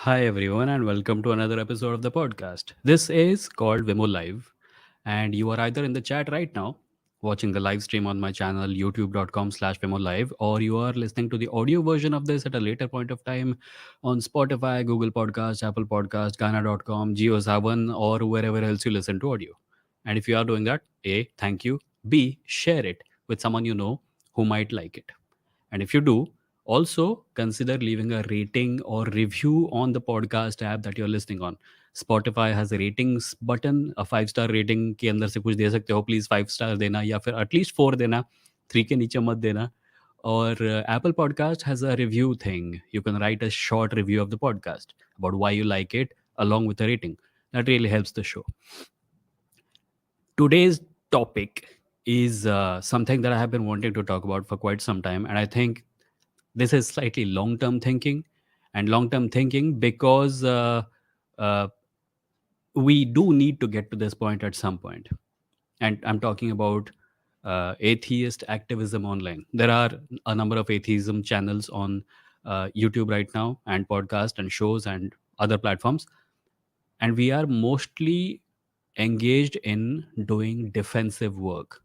Hi, everyone, and welcome to another episode of the podcast. This is called Vimo Live, and you are either in the chat right now, watching the live stream on my channel, youtube.com/Vimo Live, or you are listening to the audio version of this at a later point of time on Spotify, Google Podcast, Apple Podcast, Ghana.com, Geo7, or wherever else you listen to audio. And if you are doing that, A, thank you. B, share it with someone you know who might like it. And if you do, also consider leaving a rating or review on the podcast app that you're listening on. Spotify has a ratings button, a 5 star rating के अंदर से कुछ दे सकते हो, please 5 star देना या फिर at least 4 देना, 3 के नीचे मत देना. Or Apple Podcast has a review thing. You can write a short review of the podcast about why you like it along with a rating. That really helps the show. Today's topic is something that I have been wanting to talk about for quite some time, and I think this is slightly long-term thinking, and long-term thinking because uh, we do need to get to this point at some point. And I'm talking about atheist activism online. There are a number of atheism channels on YouTube right now, and podcast and shows and other platforms, and we are mostly engaged in doing defensive work.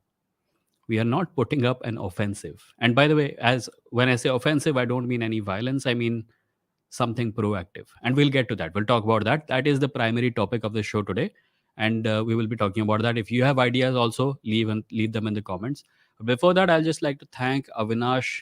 We are not putting up an offensive. And by the way, as when I say offensive, I don't mean any violence. I mean something proactive, and we'll get to that. We'll talk about that. That is the primary topic of the show today, and we will be talking about that. If you have ideas, also leave them in the comments. Before that, I'll just like to thank Avinash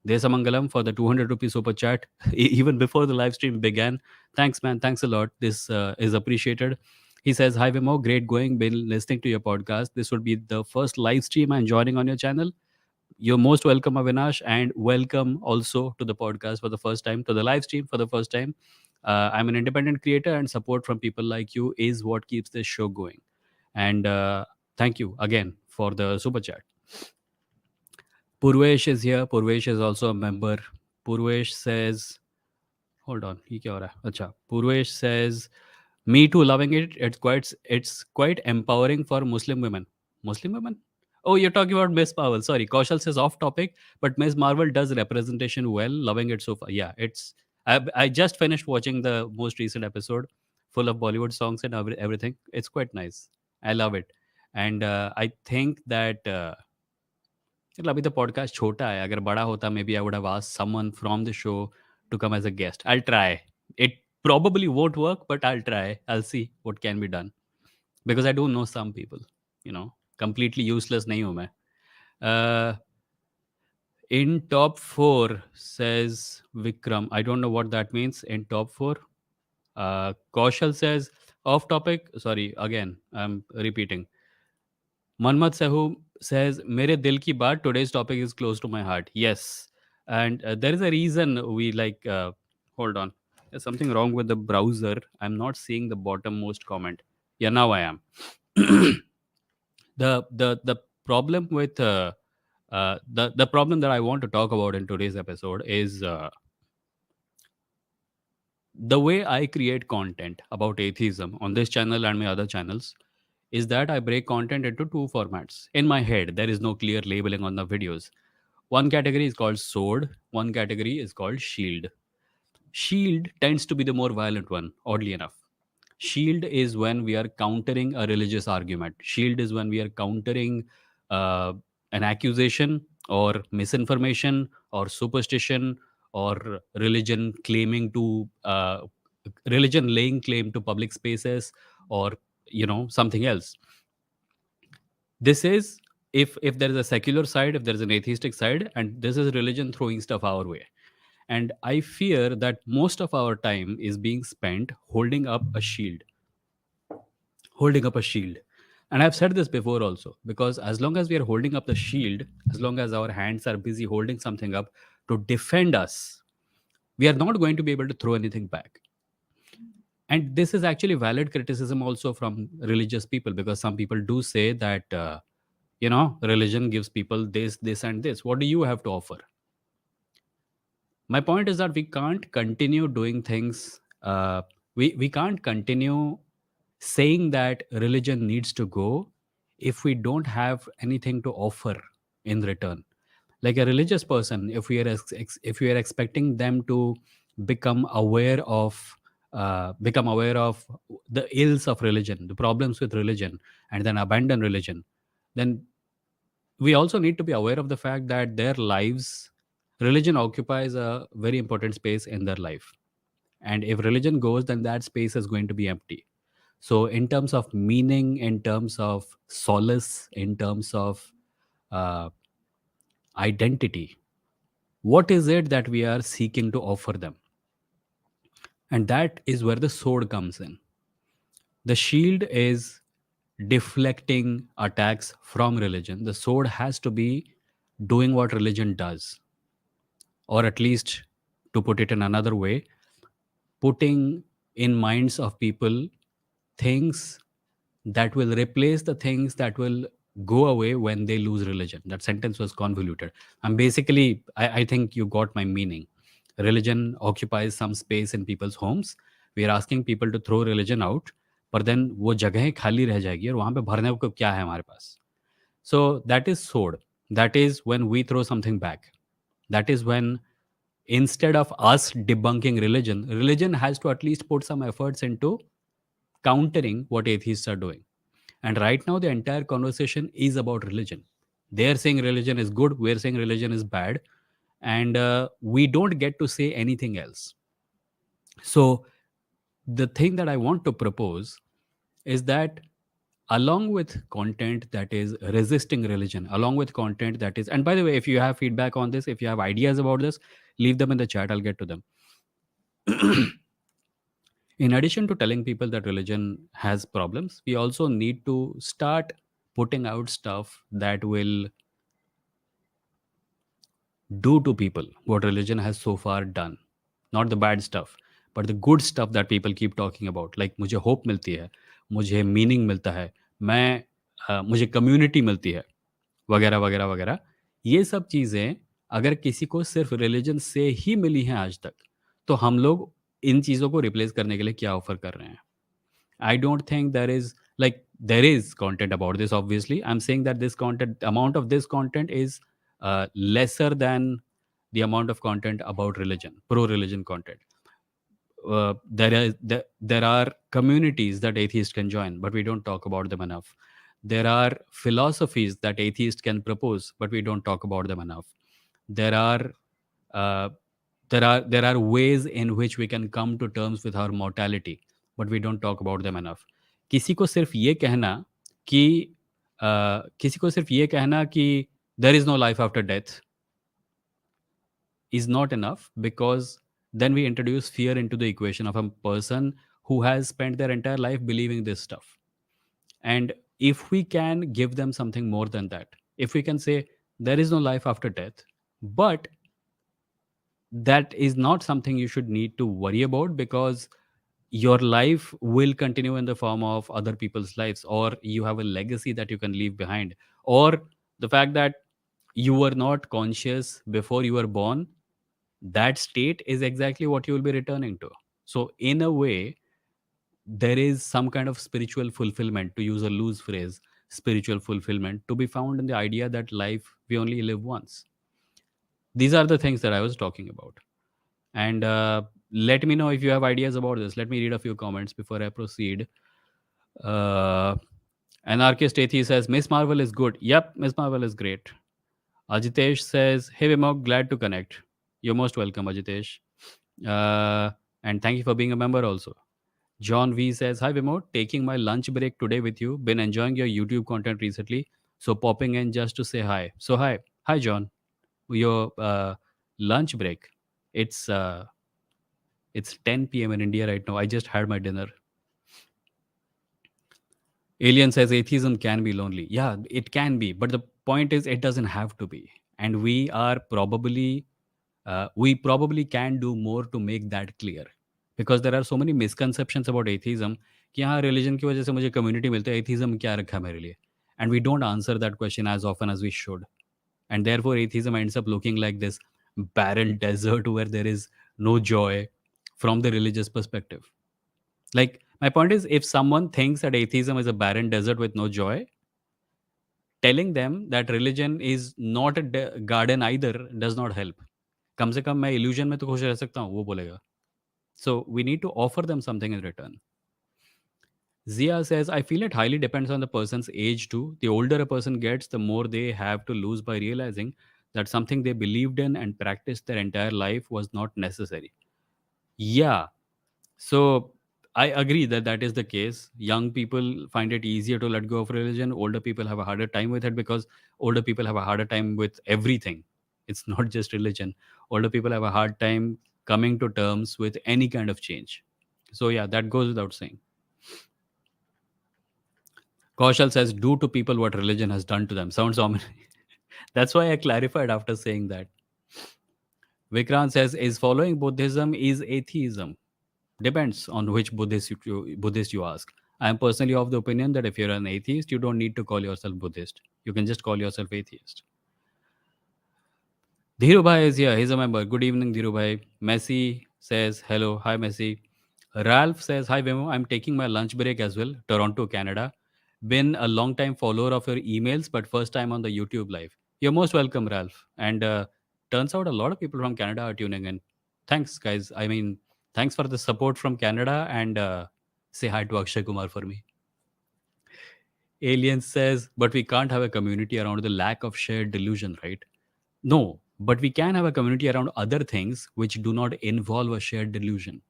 Desamangalam for the 200 rupee super chat even before the live stream began. Thanks, man. Thanks a lot. This is appreciated. He says, "Hi Vimo, great going. Been listening to your podcast. This would be the first live stream I'm joining on your channel. You're most welcome, Avinash, and welcome also to the podcast for the first time, to the live stream for the first time. I'm an independent creator, and support from people like you is what keeps this show going. And thank you again for the super chat. Purvesh is here. Purvesh is also a member. Purvesh says, hold on, he kya ho raha hai? Acha. Purvesh says, me too, loving it. It's quite empowering for Muslim women. Muslim women? Oh, you're talking about Miss Marvel. Sorry, Kaushal says off topic, but Miss Marvel does representation well. Loving it so far. Yeah, it's. I just finished watching the most recent episode, full of Bollywood songs and everything. It's quite nice. I love it, and I think that. मतलब अभी तो podcast छोटा है. अगर बड़ा होता, maybe I would have asked someone from the show to come as a guest. I'll try. It probably won't work, but I'll try. I'll see what can be done. Because I do know some people, you know, completely useless नहीं हूँ मैं. Uh, in top four, says Vikram. I don't know what that means. In top four, Kaushal says off topic. Sorry, again, I'm repeating. Manmat Sahu says, "Mere dil ki baat. Today's topic is close to my heart." Yes, and there is a reason we like. Hold on, there's something wrong with the browser. I'm not seeing the bottommost comment. Yeah, now I am. The problem with the problem that I want to talk about in today's episode is the way I create content about atheism on this channel and my other channels is that I break content into two formats. In my head, there is no clear labeling on the videos. One category is called sword, one category is called shield. Shield tends to be the more violent one, oddly enough. Shield is when we are countering a religious argument. Shield is when we are countering uh, an accusation or misinformation or superstition or religion laying claim to public spaces, or something else. This is, if there is a secular side, if there is an atheistic side, and this is religion throwing stuff our way. And I fear that most of our time is being spent holding up a shield. And I've said this before also, because as long as we are holding up the shield, as long as our hands are busy holding something up to defend us, we are not going to be able to throw anything back. And this is actually valid criticism also from religious people, because some people do say that religion gives people this and this. What do you have to offer? My point is that we can't continue doing things. We can't continue saying that religion needs to go if we don't have anything to offer in return. Like a religious person, if we are expecting them to become aware of become aware of the ills of religion, the problems with religion, and then abandon religion, then we also need to be aware of the fact that their lives, religion occupies a very important space in their life. And if religion goes, then that space is going to be empty. So, in terms of meaning, in terms of solace, in terms of uh, identity, what is it that we are seeking to offer them? And that is where the sword comes in. The shield is deflecting attacks from religion. The sword has to be doing what religion does, or at least, to put it in another way, putting in minds of people things that will replace the things that will go away when they lose religion. That sentence was convoluted. I'm basically, I think you got my meaning. Religion occupies some space in people's homes. We are asking people to throw religion out, पर then वो जगहें खाली रह जाएगी और वहाँ पे भरने को क्या है हमारे पास. So that is sword. That is when we throw something back. That is when, instead of us debunking religion, religion has to at least put some efforts into countering what atheists are doing. And right now, the entire conversation is about religion. They're saying religion is good, we're saying religion is bad, and we don't get to say anything else. So, the thing that I want to propose is that, along with content that is resisting religion, along with content that is, and by the way, if you have feedback on this, if you have ideas about this, leave them in the chat, I'll get to them. In addition to telling people that religion has problems, we also need to start putting out stuff that will do to people what religion has so far done. Not the bad stuff, but the good stuff that people keep talking about. Like मुझे hope मिलती है, मुझे meaning मिलता है, मुझे community मिलती है, वगैरह वगैरह वगैरह. ये सब चीज़ें अगर किसी को सिर्फ रिलीजन से ही मिली हैं आज तक, तो हम लोग इन चीज़ों को रिप्लेस करने के लिए क्या ऑफर कर रहे हैं? I don't think there is, like, there is content about this. Obviously, I'm saying that this content, amount of this content is lesser than the amount of content about religion, pro-religion content. There are communities that atheists can join, but we don't talk about them enough. There are philosophies that atheists can propose, but we don't talk about them enough. There are uh, there are ways in which we can come to terms with our mortality, but we don't talk about them enough. किसी को सिर्फ ये कहना कि किसी को सिर्फ ये कहना कि there is no life after death is not enough, because then we introduce fear into the equation of a person who has spent their entire life believing this stuff. And if we can give them something more than that, if we can say there is no life after death, but that is not something you should need to worry about, because your life will continue in the form of other people's lives, or you have a legacy that you can leave behind, or the fact that you were not conscious before you were born, that state is exactly what you will be returning to. So, in a way, there is some kind of spiritual fulfillment, to use a loose phrase, spiritual fulfillment to be found in the idea that life we only live once. These are the things that I was talking about. And let me know if you have ideas about this. Let me read a few comments before I proceed. Uh, Anarchist Atheist says, Miss Marvel is good. Yep, Miss Marvel is great. Ajitesh says, Hey Vimok, glad to connect. You're most welcome, Ajitesh. Uh, and thank you for being a member also. John V says, Hi Vimok, taking my lunch break today with you. Been enjoying your YouTube content recently. So popping in just to say hi. So hi. Hi, John. Your lunch break. It's uh, it's 10 p.m. in India right now. I just had my dinner. Alien says atheism can be lonely. Yeah, it can be, but the point is it doesn't have to be. And we probably can do more to make that clear, because there are so many misconceptions about atheism कि हाँ religion की वजह से मुझे community मिलती है, atheism क्या रखा है मेरे लिए, and we don't answer that question as often as we should. And therefore atheism ends up looking like this barren desert where there is no joy from the religious perspective. Like, my point is, if someone thinks that atheism is a barren desert with no joy, telling them that religion is not a garden either does not help. कम से कम मैं illusion में तो खुश रह सकता हूँ, वो बोलेगा. So we need to offer them something in return. Zia says, I feel it highly depends on the person's age too. The older a person gets, the more they have to lose by realizing that something they believed in and practiced their entire life was not necessary. Yeah. So I agree that that is the case. Young people find it easier to let go of religion. Older people have a harder time with it because older people have a harder time with everything. It's not just religion. Older people have a hard time coming to terms with any kind of change. So yeah, that goes without saying. Kaushal says, do to people what religion has done to them. Sounds ominous. That's why I clarified after saying that. Vikrant says, is following Buddhism is atheism? Depends on which Buddhist you ask. I am personally of the opinion that if you're an atheist, you don't need to call yourself Buddhist. You can just call yourself atheist. Dhirubhai is here. He's a member. Good evening, Dhirubhai. Messi says hello. Hi, Messi. Ralph says, hi, Vimo. I'm taking my lunch break as well. Toronto, Canada. Been a long time follower of your emails, but first time on the YouTube live. You're most welcome, Ralph. And turns out a lot of people from Canada are tuning in. Thanks, guys. I mean, thanks for the support from Canada, and say hi to Akshay Kumar for me. Alien says, but we can't have a community around the lack of shared delusion, right? No, but we can have a community around other things which do not involve a shared delusion.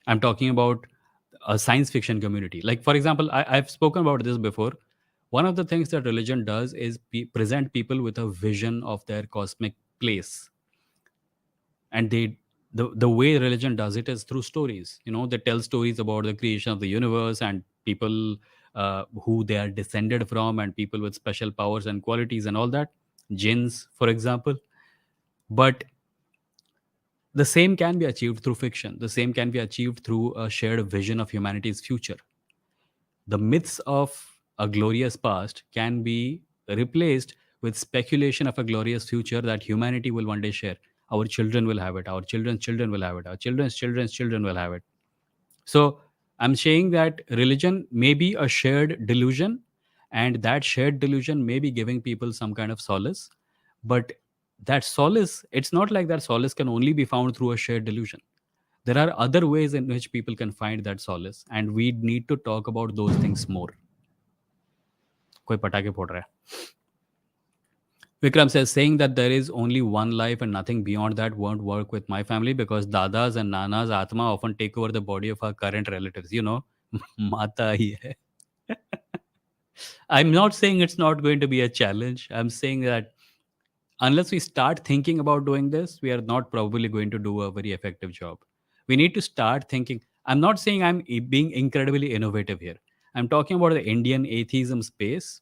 I'm talking about a science fiction community. Like, for example, I've spoken about this before. One of the things that religion does is present people with a vision of their cosmic place. And the way religion does it is through stories. They tell stories about the creation of the universe and people who they are descended from, and people with special powers and qualities and all that. Jinns, for example. But the same can be achieved through fiction. The same can be achieved through a shared vision of humanity's future. The myths of a glorious past can be replaced with speculation of a glorious future that humanity will one day share. Our children will have it, our children's children will have it, our children's children's children will have it. So I'm saying that religion may be a shared delusion, and that shared delusion may be giving people some kind of solace. But that solace, it's not like that solace can only be found through a shared delusion. There are other ways in which people can find that solace, and we need to talk about those things more. कोई पटाखे फोड़ रहा है. Vikram says, saying that there is only one life and nothing beyond that won't work with my family because dadas and nanas atma often take over the body of our current relatives. Mata hi hai. I'm not saying it's not going to be a challenge. I'm saying that unless we start thinking about doing this, we are not probably going to do a very effective job. We need to start thinking. I'm not saying I'm being incredibly innovative here. I'm talking about the Indian atheism space.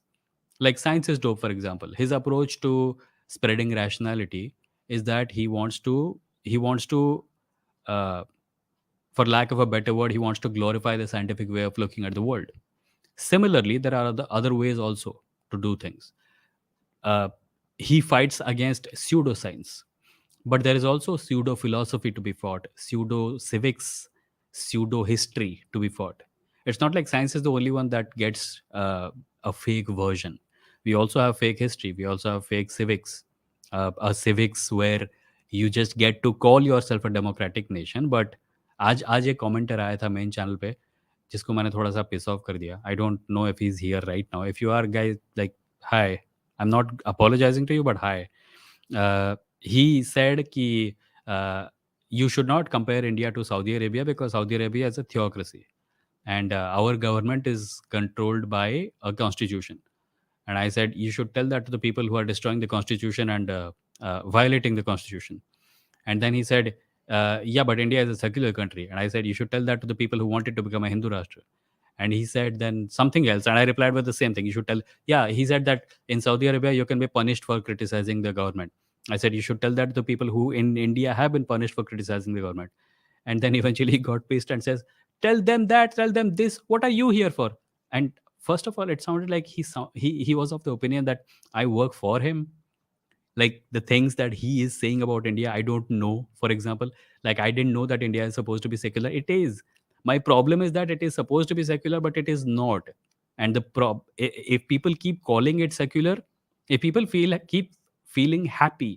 Like Science is Dope, for example. His approach to spreading rationality is that he wants to uh, for lack of a better word, he wants to glorify the scientific way of looking at the world. Similarly, there are other ways also to do things. uh, he fights against pseudoscience, but there is also pseudo philosophy to be fought, pseudo civics, pseudo history to be fought. It's not like science is the only one that gets a fake version. We also have fake history, we also have fake civics, a civics where you just get to call yourself a democratic nation. But आज एक commenter आया था main channel पे जिसको मैंने थोड़ा सा पिस off कर दिया. I don't know if he is here right now. If you are guys like, hi, I am not apologizing to you, but hi. He said ki you should not compare India to Saudi Arabia because Saudi Arabia is a theocracy, and our government is controlled by a constitution. And I said you should tell that to the people who are destroying the constitution and violating the constitution. And then he said, yeah, but India is a secular country. And I said, you should tell that to the people who wanted to become a Hindu Rashtra. And he said then something else. And I replied with the same thing. You should tell, yeah, he said that in Saudi Arabia, you can be punished for criticizing the government. I said, you should tell that to the people who in India have been punished for criticizing the government. And then eventually he got pissed and says, tell them that, tell them this. What are you here for? And first of all, it sounded like he was of the opinion that I work for him. Like the things that he is saying about India, I don't know. For example, like I didn't know that India is supposed to be secular. It is. My problem is that it is supposed to be secular, but it is not. And if people keep calling it secular, if people keep feeling happy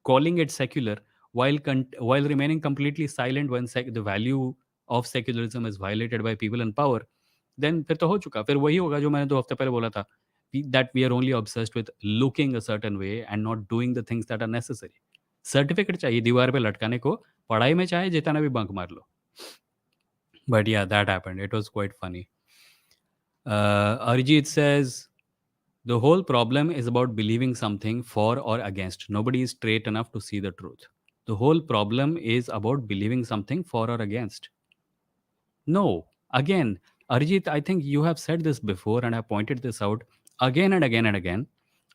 calling it secular, while remaining completely silent when the value of secularism is violated by people in power, then फिर तो हो चुका, फिर वही होगा जो मैंने 2 हफ्ते पहले बोला था, that we are only obsessed with looking a certain way and not doing the things that are necessary. Certificate चाहिए दीवार पे लटकाने को, पढ़ाई में चाहे जितना भी बंक मार लो. But yeah, that happened. It was quite funny. Arijit says, the whole problem is about believing something for or against. Nobody is straight enough to see the truth. The whole problem is about believing something for or against. No. Again, Arijit, I think you have said this before and I pointed this out again and again and again,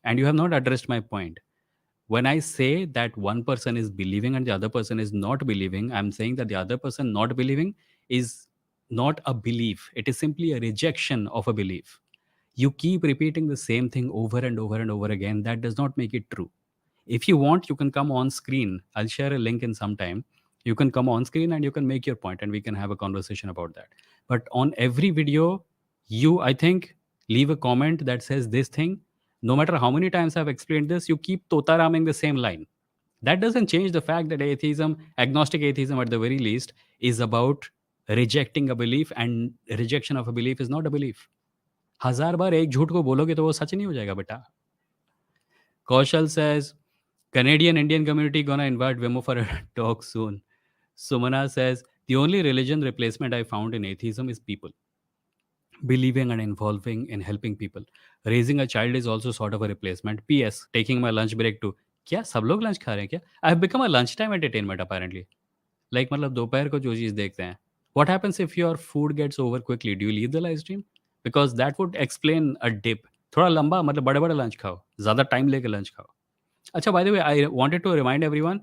and you have not addressed my point. When I say that one person is believing and the other person is not believing, I'm saying that the other person not believing is not a belief. It is simply a rejection of a belief. You keep repeating the same thing over and over and over again. That does not make it true. If you want, you can come on screen. I'll share a link in some time. You can come on screen and you can make your point and we can have a conversation about that. But on every video, you, I think, leave a comment that says this thing. No matter how many times I've explained this, you keep totaraming the same line. That doesn't change the fact that atheism, agnostic atheism at the very least, is about rejecting a belief, and rejection of a belief is not a belief. हजार बार एक झूठ को बोलोगे तो वो सच नहीं हो जाएगा बेटा. Kaushal says, Canadian Indian community gonna invite Vimo for a talk soon. Sumana says, the only religion replacement I found in atheism is people. Believing and involving in helping people. Raising a child is also sort of a replacement. P.S. Taking my lunch break too. क्या सब लोग lunch खा रहे हैं क्या? I have become a lunchtime entertainment apparently. Like मतलब दोपहर को जो चीज़ देखते हैं. What happens if your food gets over quickly? Do you leave the live stream? Because that would explain a dip. थोड़ा लंबा मतलब बड़े-बड़े लंच खाओ. ज़्यादा टाइम लेके लंच खाओ. Acha, by the way, I wanted to remind everyone,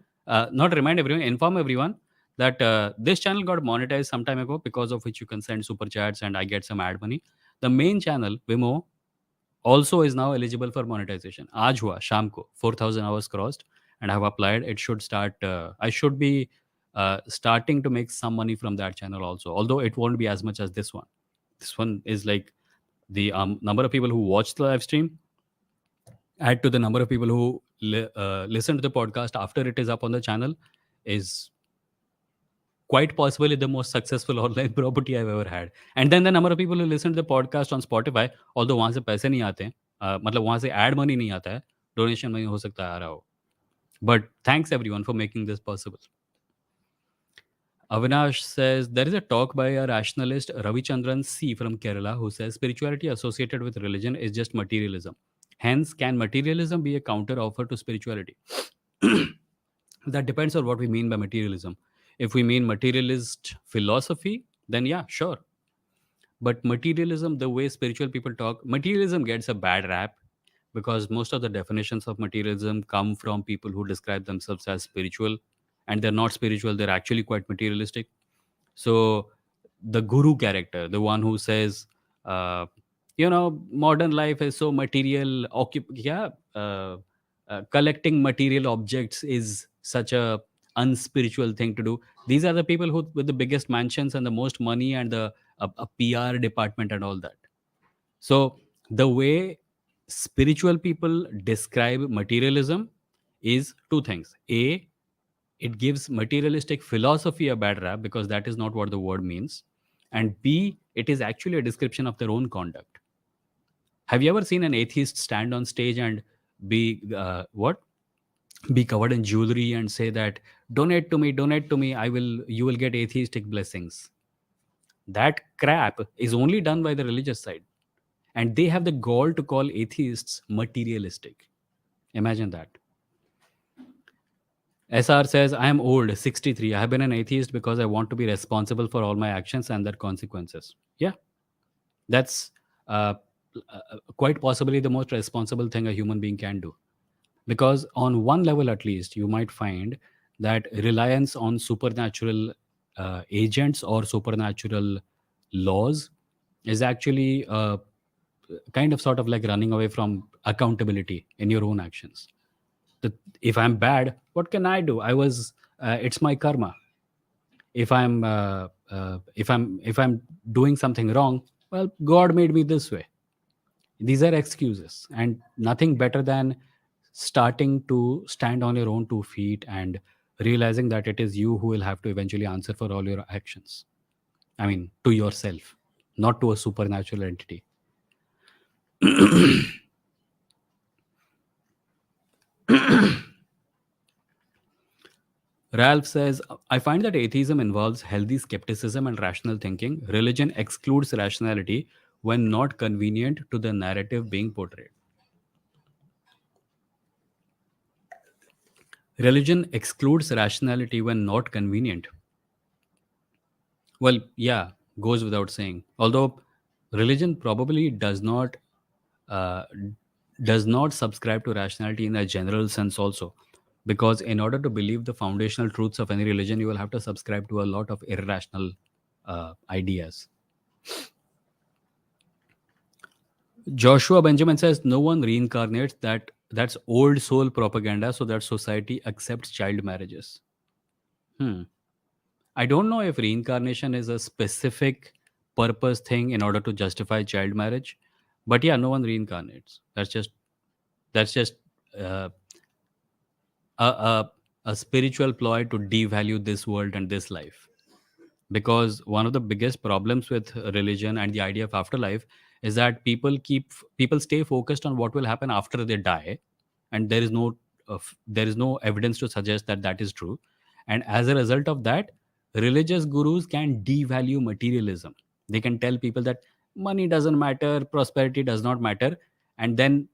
not remind everyone, inform everyone that this channel got monetized some time ago, because of which you can send super chats and I get some ad money. The main channel, Vimo, also is now eligible for monetization. Aaj hua, sham ko, 4,000 hours crossed and I have applied. It should start, I should be starting to make some money from that channel also, although it won't be as much as this one. This one is like the number of people who watch the live stream add to the number of people who listen to the podcast after it is up on the channel is quite possibly the most successful online property I've ever had. And then the number of people who listen to the podcast on Spotify, although वहाँ से पैसे नहीं आते हैं, मतलब वहाँ से ad money नहीं आता है, donation money हो सकता है आ रहा हो. But thanks everyone for making this possible. Avinash says, there is a talk by a rationalist Ravichandran C from Kerala who says spirituality associated with religion is just materialism. Hence, can materialism be a counter offer to spirituality? That depends on what we mean by materialism. If we mean materialist philosophy, then yeah, sure. But materialism, the way spiritual people talk, materialism gets a bad rap because most of the definitions of materialism come from people who describe themselves as spiritual, and they're not spiritual, they're actually quite materialistic. So the guru character, the one who says, modern life is so material, collecting material objects is such a unspiritual thing to do. These are the people who with the biggest mansions and the most money and the a PR department and all that. So the way spiritual people describe materialism is two things. A, it gives materialistic philosophy a bad rap because that is not what the word means. And B, it is actually a description of their own conduct. Have you ever seen an atheist stand on stage and be be covered in jewelry and say that donate to me, you will get atheistic blessings? That crap is only done by the religious side, and they have the gall to call atheists materialistic. Imagine that. SR says, I am old, 63. I have been an atheist because I want to be responsible for all my actions and their consequences. Yeah, that's quite possibly the most responsible thing a human being can do. Because on one level, at least, you might find that reliance on supernatural agents or supernatural laws is actually kind of sort of like running away from accountability in your own actions. If I'm bad, what can I do? It's my karma. If I'm doing something wrong, well, God made me this way. These are excuses, and nothing better than starting to stand on your own 2 feet and realizing that it is you who will have to eventually answer for all your actions. I mean, to yourself, not to a supernatural entity. Ralph says, I find that atheism involves healthy skepticism and rational thinking. Religion excludes rationality when not convenient to the narrative being portrayed. Religion excludes rationality when not convenient. Well, yeah, goes without saying. Although religion probably uh, does not subscribe to rationality in a general sense also, because in order to believe the foundational truths of any religion, you will have to subscribe to a lot of irrational ideas. Joshua Benjamin says no one reincarnates. That's old soul propaganda so that society accepts child marriages. Hmm. I don't know if reincarnation is a specific purpose thing in order to justify child marriage, but yeah, no one reincarnates. That's just uh, a spiritual ploy to devalue this world and this life. Because one of the biggest problems with religion and the idea of afterlife is that people stay focused on what will happen after they die, and there is no evidence to suggest that that is true. And as a result of that, religious gurus can devalue materialism. They can tell people that money doesn't matter, prosperity does not matter, and then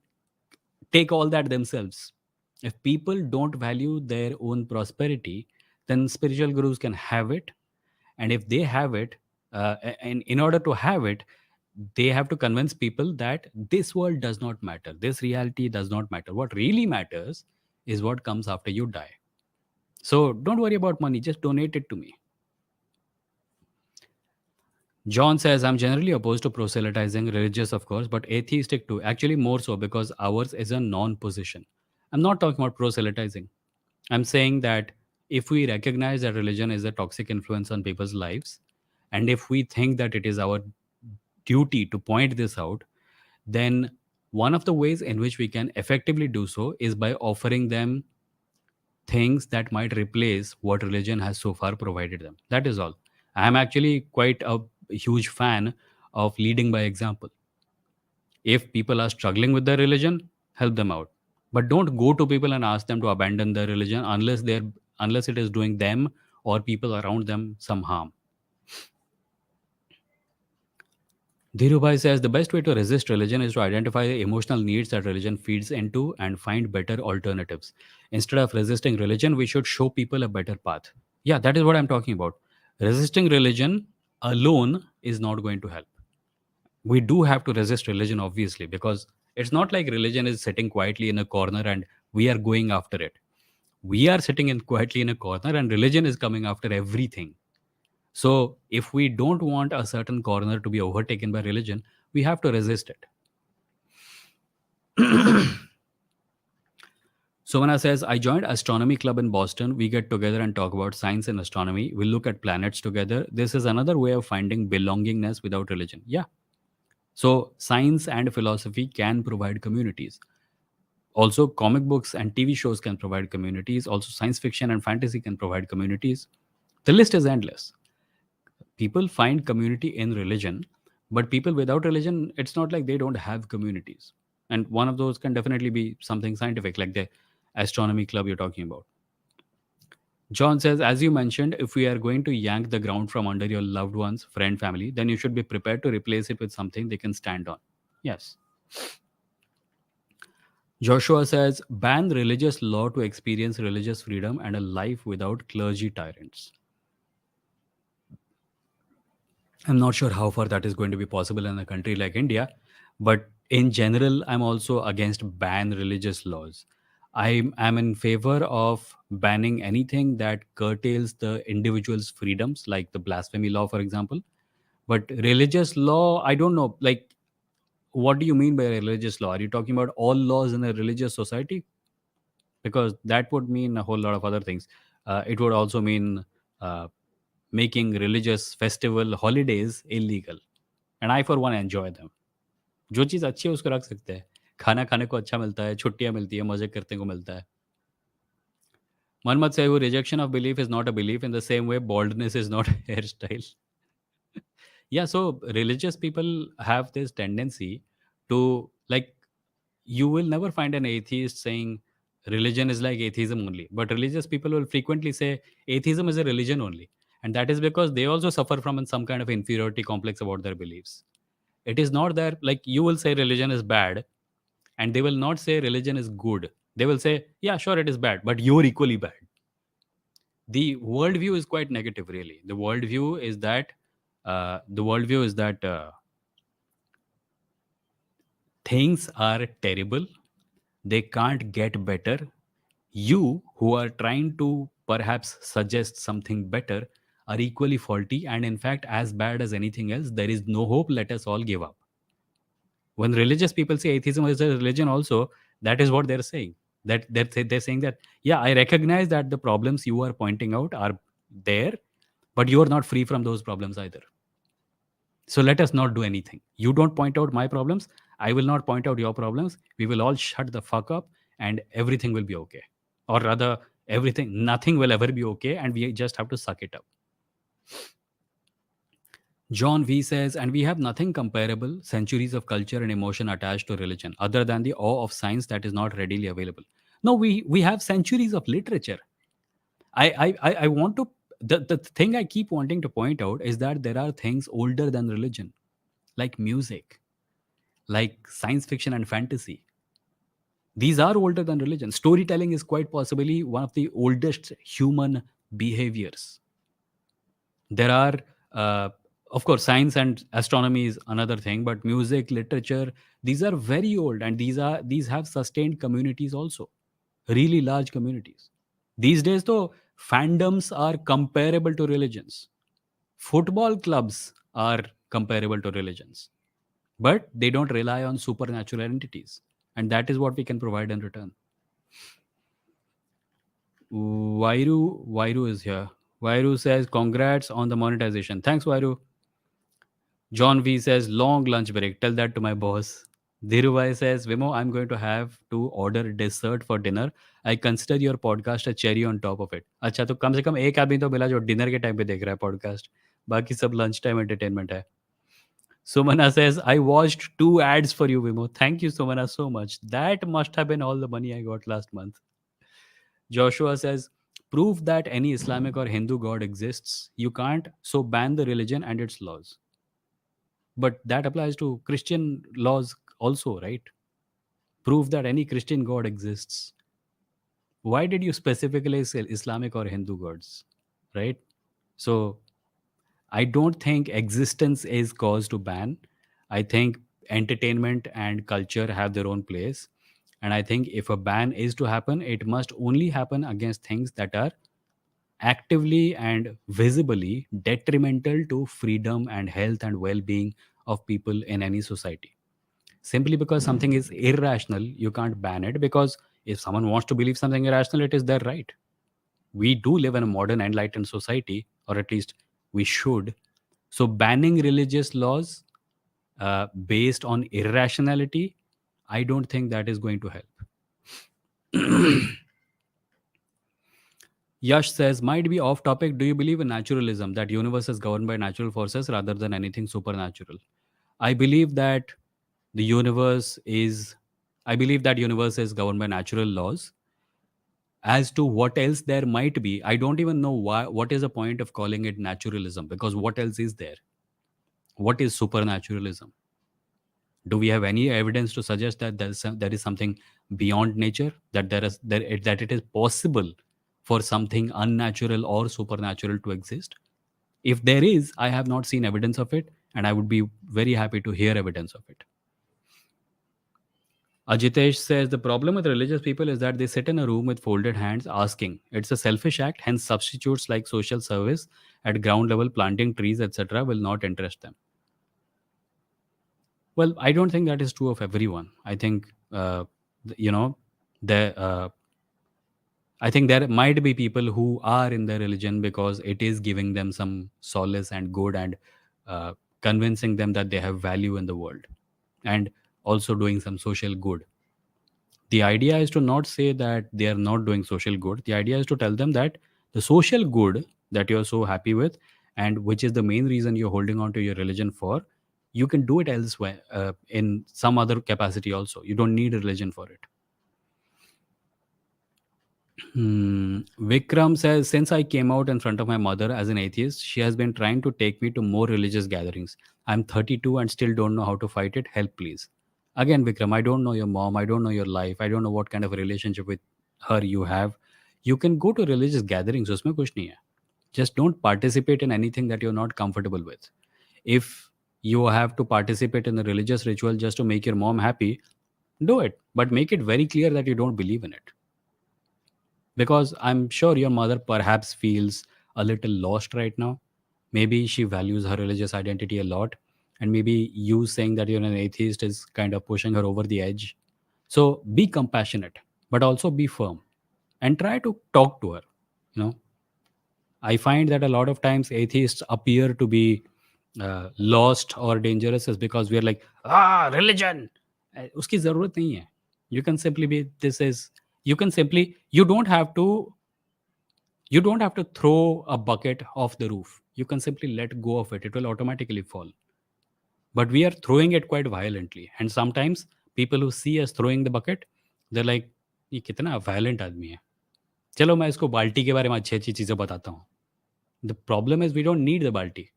take all that themselves. If people don't value their own prosperity, then spiritual gurus can have it. And if they have it, and in order to have it, they have to convince people that this world does not matter, this reality does not matter. What really matters is what comes after you die. So don't worry about money, just donate it to me. John says, I'm generally opposed to proselytizing, religious of course, but atheistic too. Actually, more so because ours is a non position. I'm not talking about proselytizing. I'm saying that if we recognize that religion is a toxic influence on people's lives, and if we think that it is our duty to point this out, then one of the ways in which we can effectively do so is by offering them things that might replace what religion has so far provided them. That is all. I am actually quite a huge fan of leading by example. If people are struggling with their religion, help them out. But don't go to people and ask them to abandon their religion unless it is doing them or people around them some harm. Dhirubhai says the best way to resist religion is to identify the emotional needs that religion feeds into and find better alternatives. Instead of resisting religion, we should show people a better path. Yeah, that is what I'm talking about. Resisting religion alone is not going to help. We do have to resist religion, obviously, because it's not like religion is sitting quietly in a corner and we are going after it. We are sitting in quietly in a corner and religion is coming after everything. So if we don't want a certain corner to be overtaken by religion, we have to resist it. Sumana says, I joined astronomy club in Boston. We get together and talk about science and astronomy. We look at planets together. This is another way of finding belongingness without religion. Yeah. So science and philosophy can provide communities. Also, comic books and TV shows can provide communities. Also, science fiction and fantasy can provide communities. The list is endless. People find community in religion, but people without religion, it's not like they don't have communities. And one of those can definitely be something scientific, like the astronomy club you're talking about. John says, as you mentioned, if we are going to yank the ground from under your loved ones, friend, family, then you should be prepared to replace it with something they can stand on. Yes. Joshua says, ban religious law to experience religious freedom and a life without clergy tyrants. I'm not sure how far that is going to be possible in a country like India, but in general, I'm also against ban religious laws. I am in favor of banning anything that curtails the individual's freedoms, like the blasphemy law, for example. But religious law, I don't know. Like, what do you mean by religious law? Are you talking about all laws in a religious society? Because that would mean a whole lot of other things. It would also mean uh, making religious festival holidays illegal, and I for one enjoy them. जो चीज़ अच्छी है उसको रख सकते हैं। खाना खाने को अच्छा मिलता है, छुट्टियाँ मिलती है, मज़े करने को मिलता है। One say rejection of belief is not a belief in the same way baldness is not a hairstyle. Yeah, so religious people have this tendency to, like, you will never find an atheist saying religion is like atheism only, but religious people will frequently say atheism is a religion only, and that is because they also suffer from some kind of inferiority complex about their beliefs. It is not that, like, you will say religion is bad and they will not say religion is good. They will say, yeah, sure, it is bad, but you're equally bad. The worldview is quite negative, really. The worldview is that things are terrible, they can't get better. You, who are trying to perhaps suggest something better, are equally faulty and, in fact, as bad as anything else. There is no hope. Let us all give up. When religious people say atheism is a religion, also, that is what they're saying. That they're saying that, yeah, I recognize that the problems you are pointing out are there, but you are not free from those problems either. So let us not do anything. You don't point out my problems. I will not point out your problems. We will all shut the fuck up and everything will be okay. Or rather, nothing will ever be okay and we just have to suck it up. John V says, and we have nothing comparable, centuries of culture and emotion attached to religion, other than the awe of science that is not readily available. No, we have centuries of literature. I want to, the thing I keep wanting to point out is that there are things older than religion, like music, like science fiction and fantasy. These are older than religion. Storytelling is quite possibly one of the oldest human behaviors. There are, uh, of course, science and astronomy is another thing, but music, literature, these are very old, and these have sustained communities also, really large communities. These days, though, fandoms are comparable to religions. Football clubs are comparable to religions, but they don't rely on supernatural entities, and that is what we can provide in return. Vairu is here. Vairu says, congrats on the monetization. Thanks, Vairu. John V says, long lunch break. Tell that to my boss. Dhirubhai says, Vimo, I'm going to have to order dessert for dinner. I consider your podcast a cherry on top of it. अच्छा तो कम से कम एक आदमी तो मिला जो dinner के time पे देख रहा है पॉडकास्ट. बाकी सब लंच टाइम एंटरटेनमेंट है. Sumana says, I watched 2 ads for you, Vimo. Thank you, Sumana, so much. That must have been all the money I got last month. Joshua says, prove that any Islamic or Hindu god exists. You can't, so ban the religion and its laws. But that applies to Christian laws also, right? Prove that any Christian god exists. Why did you specifically say Islamic or Hindu gods, right? So I don't think existence is cause to ban. I think entertainment and culture have their own place. And I think if a ban is to happen, it must only happen against things that are actively and visibly detrimental to freedom and health and well being of people in any society. Simply because something is irrational, you can't ban it, because if someone wants to believe something irrational, it is their right. We do live in a modern enlightened society, or at least we should. So banning religious laws based on irrationality, I don't think that is going to help. Yash says, might be off topic. Do you believe in naturalism, that universe is governed by natural forces rather than anything supernatural? I believe that the universe is I believe that universe is governed by natural laws. As to what else there might be, I don't even know what is the point of calling it naturalism, because what else is there? What is supernaturalism? Do we have any evidence to suggest that there is something beyond nature, that that it is possible for something unnatural or supernatural to exist? If there is, I have not seen evidence of it, and I would be very happy to hear evidence of it. Ajitesh says, the problem with religious people is that they sit in a room with folded hands asking. It's a selfish act, hence substitutes like social service at ground level, planting trees, etc., will not interest them. Well, I don't think that is true of everyone. I think, you know, there, I think there might be people who are in their religion because it is giving them some solace and good, and convincing them that they have value in the world, and also doing some social good. The idea is to not say that they are not doing social good. The idea is to tell them that the social good that you're so happy with, and which is the main reason you're holding on to your religion for, you can do it elsewhere, in some other capacity also. You don't need a religion for it. Vikram says, since I came out in front of my mother as an atheist, she has been trying to take me to more religious gatherings. I'm 32 and still don't know how to fight it. Help, please. Again, Vikram, I don't know your mom. I don't know your life. I don't know what kind of a relationship with her you have. You can go to religious gatherings. उसमें कुछ नहीं है. Just don't participate in anything that you're not comfortable with. If you have to participate in a religious ritual just to make your mom happy, do it. But make it very clear that you don't believe in it, because I'm sure your mother perhaps feels a little lost right now. Maybe she values her religious identity a lot, and maybe you saying that you're an atheist is kind of pushing her over the edge. So be compassionate, but also be firm and try to talk to her. You know, I find that a lot of times atheists appear to be lost or dangerous is because we are like, religion. Uski zarurat nahi hai. You can simply be, this is, you can simply, you don't have to throw a bucket off the roof. You can simply let go of it. It will automatically fall. But we are throwing it quite violently. And sometimes people who see us throwing the bucket, they're like, ये कितना violent आदमी है. चलो मैं इसको बाल्टी के बारे में अच्छी अच्छी चीज़ें बताता हूँ. The problem is we don't need the balti.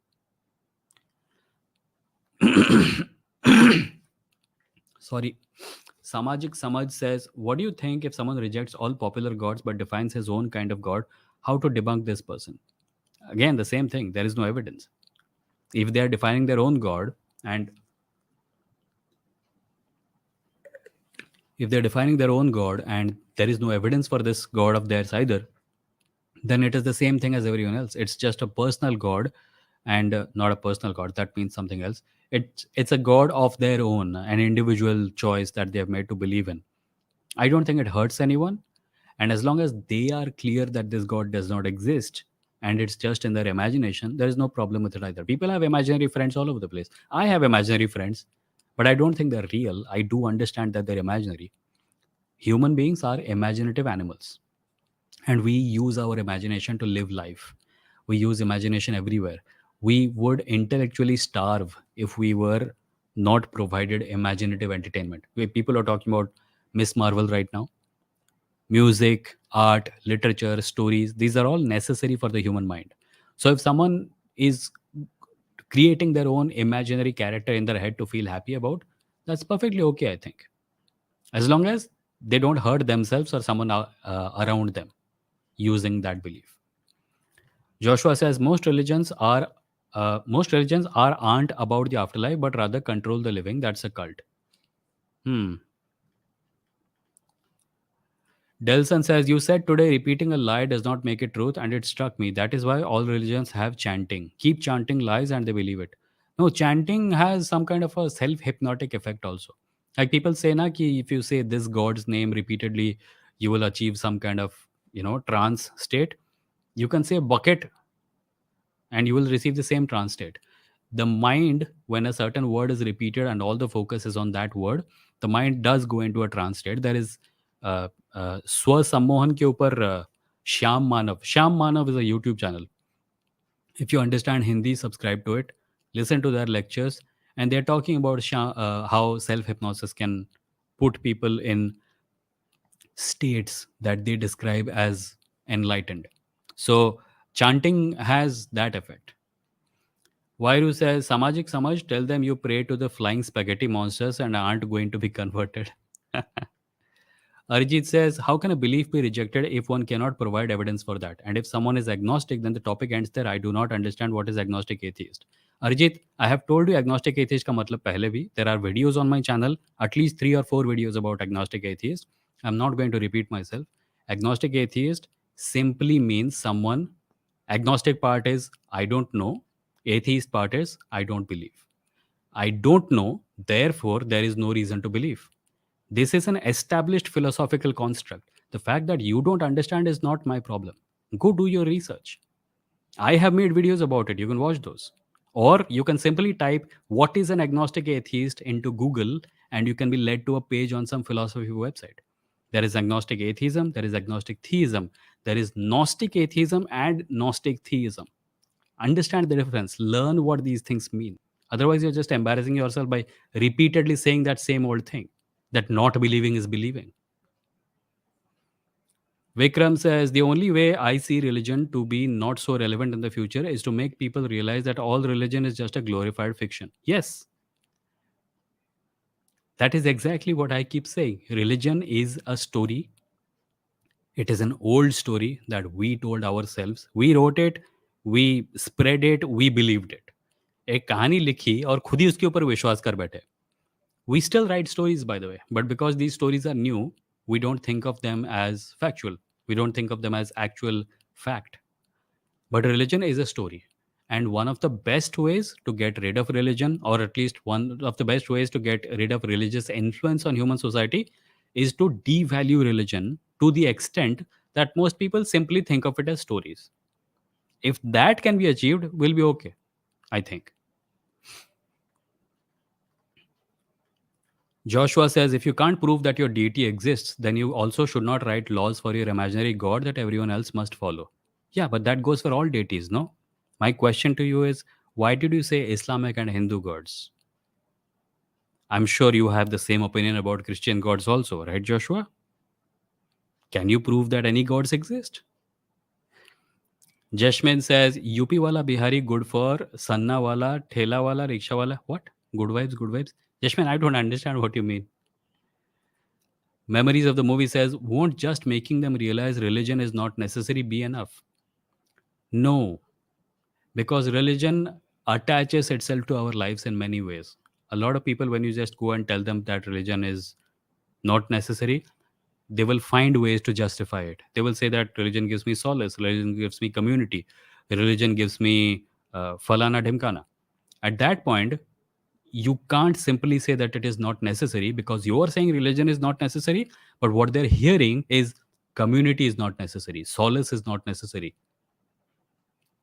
Sorry. Samajik Samaj says, what do you think if someone rejects all popular gods but defines his own kind of god? How to debunk this person? Again, the same thing. There is no evidence. If they are defining their own god, and if they're defining their own god and there is no evidence for this god of theirs either, then it is the same thing as everyone else. It's just a personal god, and not a personal god. That means something else. It's a god of their own, an individual choice that they have made to believe in. I don't think it hurts anyone, and as long as they are clear that this god does not exist and it's just in their imagination, there is no problem with it either. People have imaginary friends all over the place. I have imaginary friends, but I don't think they're real. I do understand that they're imaginary. Human beings are imaginative animals, and we use our imagination to live life. We use imagination everywhere. We would intellectually starve if we were not provided imaginative entertainment. People are talking about Miss Marvel right now. Music, art, literature, stories, these are all necessary for the human mind. So if someone is creating their own imaginary character in their head to feel happy about, that's perfectly okay, I think, as long as they don't hurt themselves or someone around them using that belief. Joshua says most religions aren't about the afterlife, but rather control the living. That's a cult. Hmm. Delson says, you said today repeating a lie does not make it truth, and it struck me. That is why all religions have chanting. Keep chanting lies and they believe it. No, chanting has some kind of a self hypnotic effect also. Like people say, na, ki if you say this God's name repeatedly, you will achieve some kind of, trance state. You can say bucket and you will receive the same trance state. The mind, when a certain word is repeated and all the focus is on that word, the mind does go into a trance state. There is Swa Sammohan ke upar Shyam Manav is a YouTube channel. If you understand Hindi, subscribe to it, listen to their lectures, and they're talking about how self hypnosis can put people in states that they describe as enlightened. So chanting has that effect. Vairu says, Samajik Samaj, tell them you pray to the flying spaghetti monsters and aren't going to be converted. Arijit says, how can a belief be rejected if one cannot provide evidence for that? And if someone is agnostic, then the topic ends there. I do not understand what is agnostic atheist. Arijit, I have told you agnostic atheist ka matlab pehle bhi. There are videos on my channel, at least 3 or 4 videos about agnostic atheist. I'm not going to repeat myself. Agnostic atheist simply means someone, agnostic part is I don't know, atheist part is I don't believe. I don't know, therefore there is no reason to believe. This is an established philosophical construct. The fact that you don't understand is not my problem. Go do your research. I have made videos about it. You can watch those. Or you can simply type what is an agnostic atheist into Google and you can be led to a page on some philosophy website. There is agnostic atheism, there is agnostic theism, there is Gnostic atheism and Gnostic theism. Understand the difference, learn what these things mean. Otherwise, you're just embarrassing yourself by repeatedly saying that same old thing, that not believing is believing. Vikram says the only way I see religion to be not so relevant in the future is to make people realize that all religion is just a glorified fiction. Yes, that is exactly what I keep saying. Religion is a story. It is an old story that we told ourselves. We wrote it, we spread it, we believed it. एक कहानी लिखी और खुद ही उसके ऊपर विश्वास कर बैठे. We still write stories, by the way, but because these stories are new, we don't think of them as factual. We don't think of them as actual fact. But religion is a story. And one of the best ways to get rid of religion, or at least one of the best ways to get rid of religious influence on human society, is to devalue religion to the extent that most people simply think of it as stories. If that can be achieved, we'll be okay, I think. Joshua says if you can't prove that your deity exists, then you also should not write laws for your imaginary god that everyone else must follow. Yeah, but that goes for all deities, no? My question to you is why did you say Islamic and Hindu gods? I'm sure you have the same opinion about Christian gods also, right, Joshua? Can you prove that any gods exist? Jashmin says UP wala Bihari good for Sanna wala, Thela wala, Rickshaw wala. What? Good vibes, good vibes. Jashmin, I don't understand what you mean. Memories of the movie says, won't just making them realize religion is not necessary be enough? No, because religion attaches itself to our lives in many ways. A lot of people, when you just go and tell them that religion is not necessary, they will find ways to justify it. They will say that religion gives me solace, religion gives me community, religion gives me falana dhimkana. At that point, you can't simply say that it is not necessary because you are saying religion is not necessary, but what they're hearing is community is not necessary, solace is not necessary,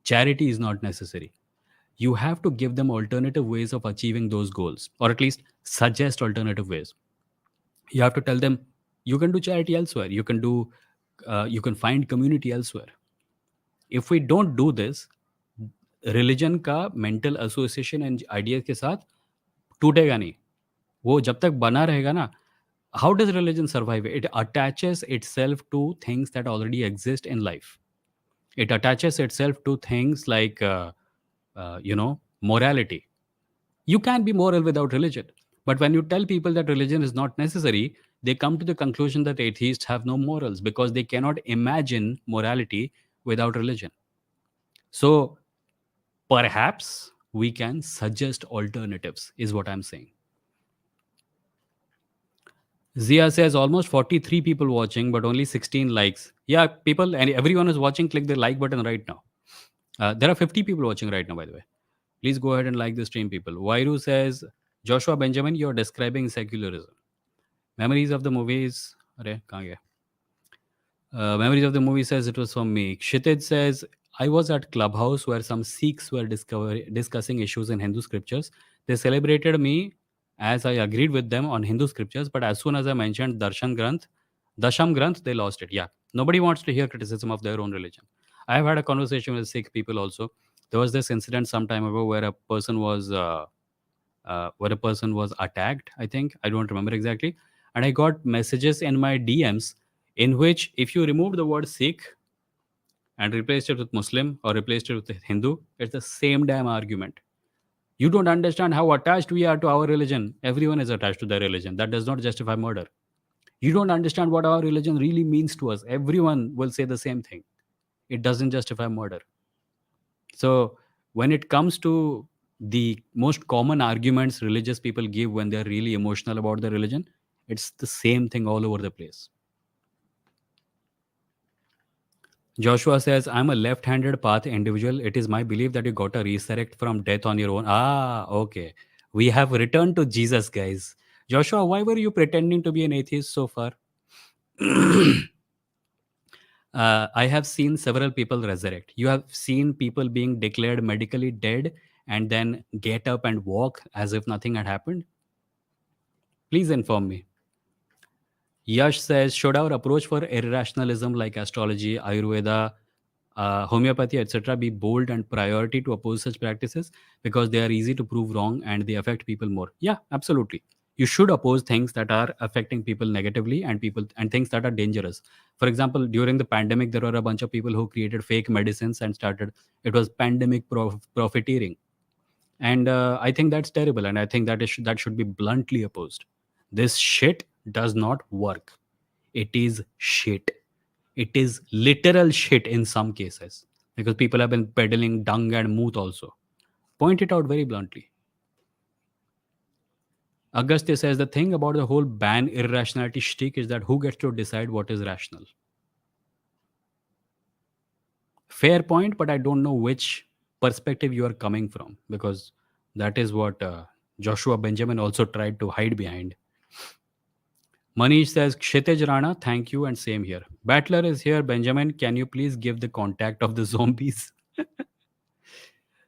charity is not necessary. You have to give them alternative ways of achieving those goals, or at least suggest alternative ways. You have to tell them you can do charity elsewhere, you can find community elsewhere. If we don't do this, religion का mental association and idea के साथ टूटेगा नहीं. वो जब तक बना रहेगा ना, how does religion survive? It attaches itself to things that already exist in life. It attaches itself to things like morality. You can't be moral without religion. But when you tell people that religion is not necessary, they come to the conclusion that atheists have no morals because they cannot imagine morality without religion. So perhaps we can suggest alternatives, is what I'm saying. Zia says almost 43 people watching, but only 16 likes. Yeah, people and everyone is watching, click the like button right now. There are 50 people watching right now, by the way. Please go ahead and like the stream, people. Wairu says, Joshua Benjamin, you're describing secularism. Memories of the movies. Arey, kahan gaya? Memories of the movie says it was from me. Kshitij says, I was at Clubhouse where some Sikhs were discussing issues in Hindu scriptures. They celebrated me as I agreed with them on Hindu scriptures, but as soon as I mentioned Dasham Granth, they lost it. Yeah, nobody wants to hear criticism of their own religion. I have had a conversation with Sikh people also. There was this incident some time ago where a person was attacked. I think I don't remember exactly, and I got messages in my DMs in which if you remove the word Sikh and replaced it with Muslim or replaced it with Hindu, it's the same damn argument. You don't understand how attached we are to our religion. Everyone is attached to their religion. That does not justify murder. You don't understand what our religion really means to us. Everyone will say the same thing. It doesn't justify murder. So, when it comes to the most common arguments religious people give when they're really emotional about their religion, it's the same thing all over the place. Joshua says, I'm a left handed path individual. It is my belief that you got to resurrect from death on your own. Ah, okay. We have returned to Jesus, guys. Joshua, why were you pretending to be an atheist so far? I have seen several people resurrect. You have seen people being declared medically dead and then get up and walk as if nothing had happened. Please inform me. Yash says, should our approach for irrationalism like astrology, Ayurveda, homeopathy, etc., be bold and priority to oppose such practices because they are easy to prove wrong and they affect people more? Yeah, absolutely. You should oppose things that are affecting people negatively and things that are dangerous. For example, during the pandemic, there were a bunch of people who created fake medicines and started. It was pandemic profiteering, and I think that's terrible. And I think that should be bluntly opposed. This shit does not work. It is shit. It is literal shit in some cases because people have been peddling dung and mooth also. Point it out very bluntly. Agastya says the thing about the whole ban irrationality shtick is that who gets to decide what is rational? Fair point, but I don't know which perspective you are coming from because that is what Joshua Benjamin also tried to hide behind. Manish says, Kshitij Rana, thank you, and same here. Battler is here. Benjamin, can you please give the contact of the zombies?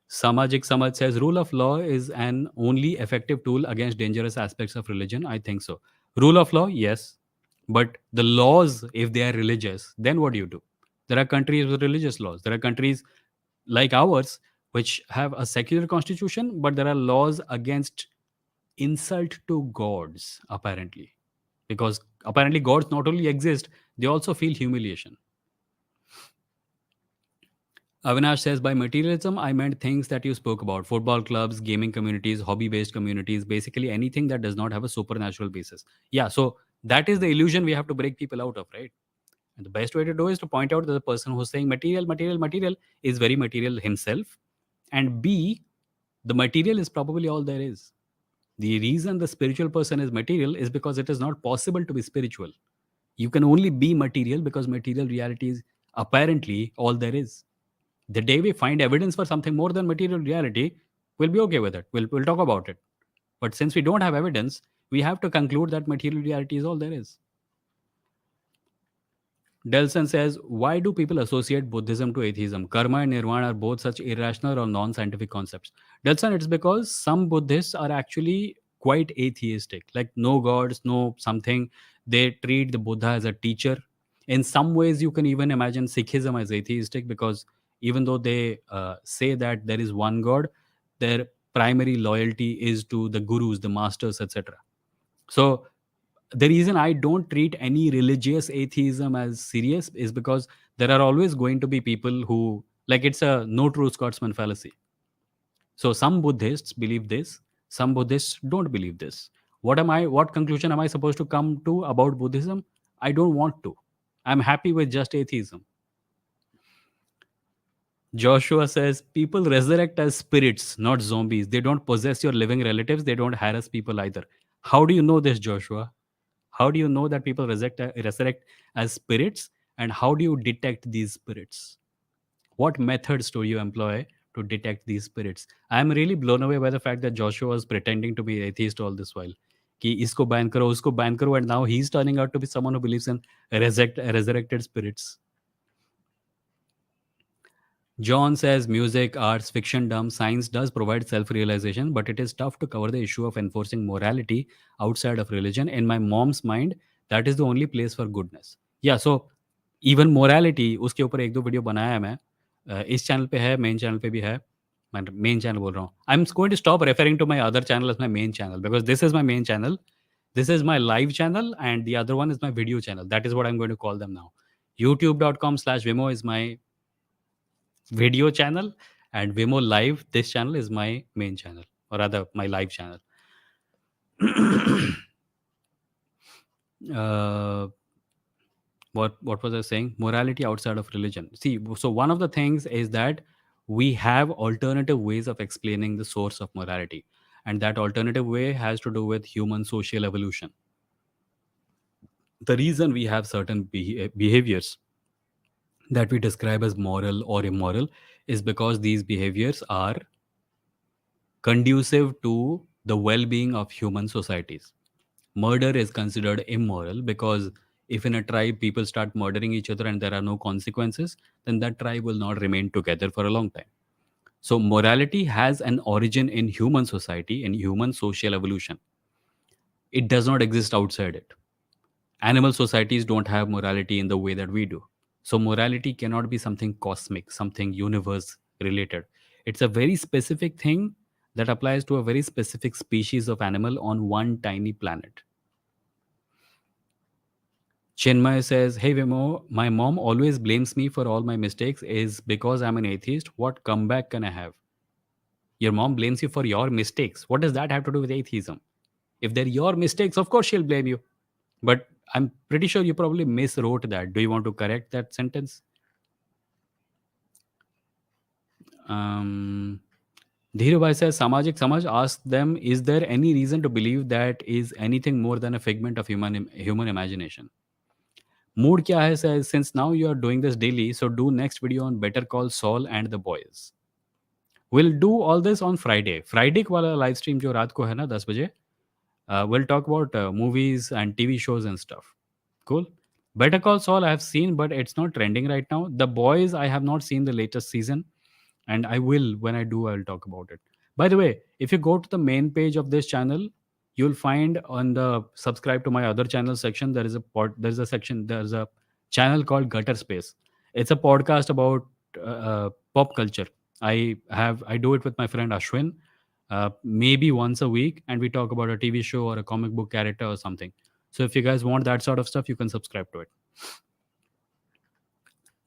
Samajik Samaj says, rule of law is an only effective tool against dangerous aspects of religion. I think so. Rule of law, yes. But the laws, if they are religious, then what do you do? There are countries with religious laws. There are countries like ours which have a secular constitution, but there are laws against insult to gods, apparently. Because apparently gods not only exist, they also feel humiliation. Avinash says, by materialism, I meant things that you spoke about: football clubs, gaming communities, hobby based communities, basically anything that does not have a supernatural basis. Yeah, so that is the illusion we have to break people out of, right? And the best way to do is to point out that the person who's saying material, material, material is very material himself. And B, the material is probably all there is. The reason the spiritual person is material is because it is not possible to be spiritual. You can only be material because material reality is apparently all there is. The day we find evidence for something more than material reality, we'll be okay with it. We'll talk about it. But since we don't have evidence, we have to conclude that material reality is all there is. Delson says, why do people associate Buddhism to atheism? Karma and nirvana are both such irrational or non scientific concepts. Delson, it's because some Buddhists are actually quite atheistic, like no gods, no something. They treat the Buddha as a teacher. In some ways, you can even imagine Sikhism as atheistic because even though they say that there is one God, their primary loyalty is to the gurus, the masters, etc. So the reason I don't treat any religious atheism as serious is because there are always going to be people who, like, it's a no true Scotsman fallacy. So some Buddhists believe this, some Buddhists don't believe this. What conclusion am I supposed to come to about Buddhism? I don't want to. I'm happy with just atheism. Joshua says people resurrect as spirits, not zombies. They don't possess your living relatives. They don't harass people either. How do you know this, Joshua? How do you know that people resurrect as spirits? And how do you detect these spirits? What methods do you employ to detect these spirits? I am really blown away by the fact that Joshua was pretending to be atheist all this while. कि इसको ban करो, उसको ban करो, and now he's turning out to be someone who believes in resurrected spirits. John says music, arts, fiction, dumb, science does provide self realization, but it is tough to cover the issue of enforcing morality outside of religion. In my mom's mind, that is the only place for goodness. Yeah, so even morality, उसके ऊपर एक दो video बनाया है मैं. इस channel पे है, मेन चैनल पे भी है. मैं मेन चैनल बोल रहा हूँ. I am going to stop referring to my other channel as my main channel because this is my main channel. This is my live channel and the other one is my video channel. That is what I'm going to call them now. youtube.com/vimo is my video channel, and Vimo Live, this channel is my main channel, or rather my live channel. uh, what was I saying? Morality outside of religion. See, so one of the things is that we have alternative ways of explaining the source of morality, and that alternative way has to do with human social evolution. The reason we have certain behaviors that we describe as moral or immoral is because these behaviors are conducive to the well being of human societies. Murder is considered immoral because if in a tribe people start murdering each other and there are no consequences, then that tribe will not remain together for a long time. So, morality has an origin in human society, in human social evolution. It does not exist outside it. Animal societies don't have morality in the way that we do. So morality cannot be something cosmic, something universe related. It's a very specific thing that applies to a very specific species of animal on one tiny planet. Chinmay says, "Hey Vimo, my mom always blames me for all my mistakes is because I'm an atheist. What comeback can I have?" Your mom blames you for your mistakes. What does that have to do with atheism? If they're your mistakes, of course she'll blame you. But I'm pretty sure you probably miswrote that. Do you want to correct that sentence? Um, Dhirubhai says, Samajik Samaj asked them, is there any reason to believe that is anything more than a figment of human imagination? Mood kya hai says, since now you are doing this daily, so do next video on Better Call Saul and the boys. We'll do all this on Friday. Friday वाला live stream जो रात को है ना 10 बजे, we'll talk about movies and TV shows and stuff. Cool. Better Call Saul I have seen, but it's not trending right now. The Boys I have not seen the latest season, and I will when I do. I'll talk about it. By the way, if you go to the main page of this channel, you'll find on the subscribe to my other channel section there's a section there's a channel called Gutter Space. It's a podcast about pop culture. I do it with my friend Ashwin, maybe once a week, and we talk about a TV show or a comic book character or something. So if you guys want that sort of stuff, you can subscribe to it.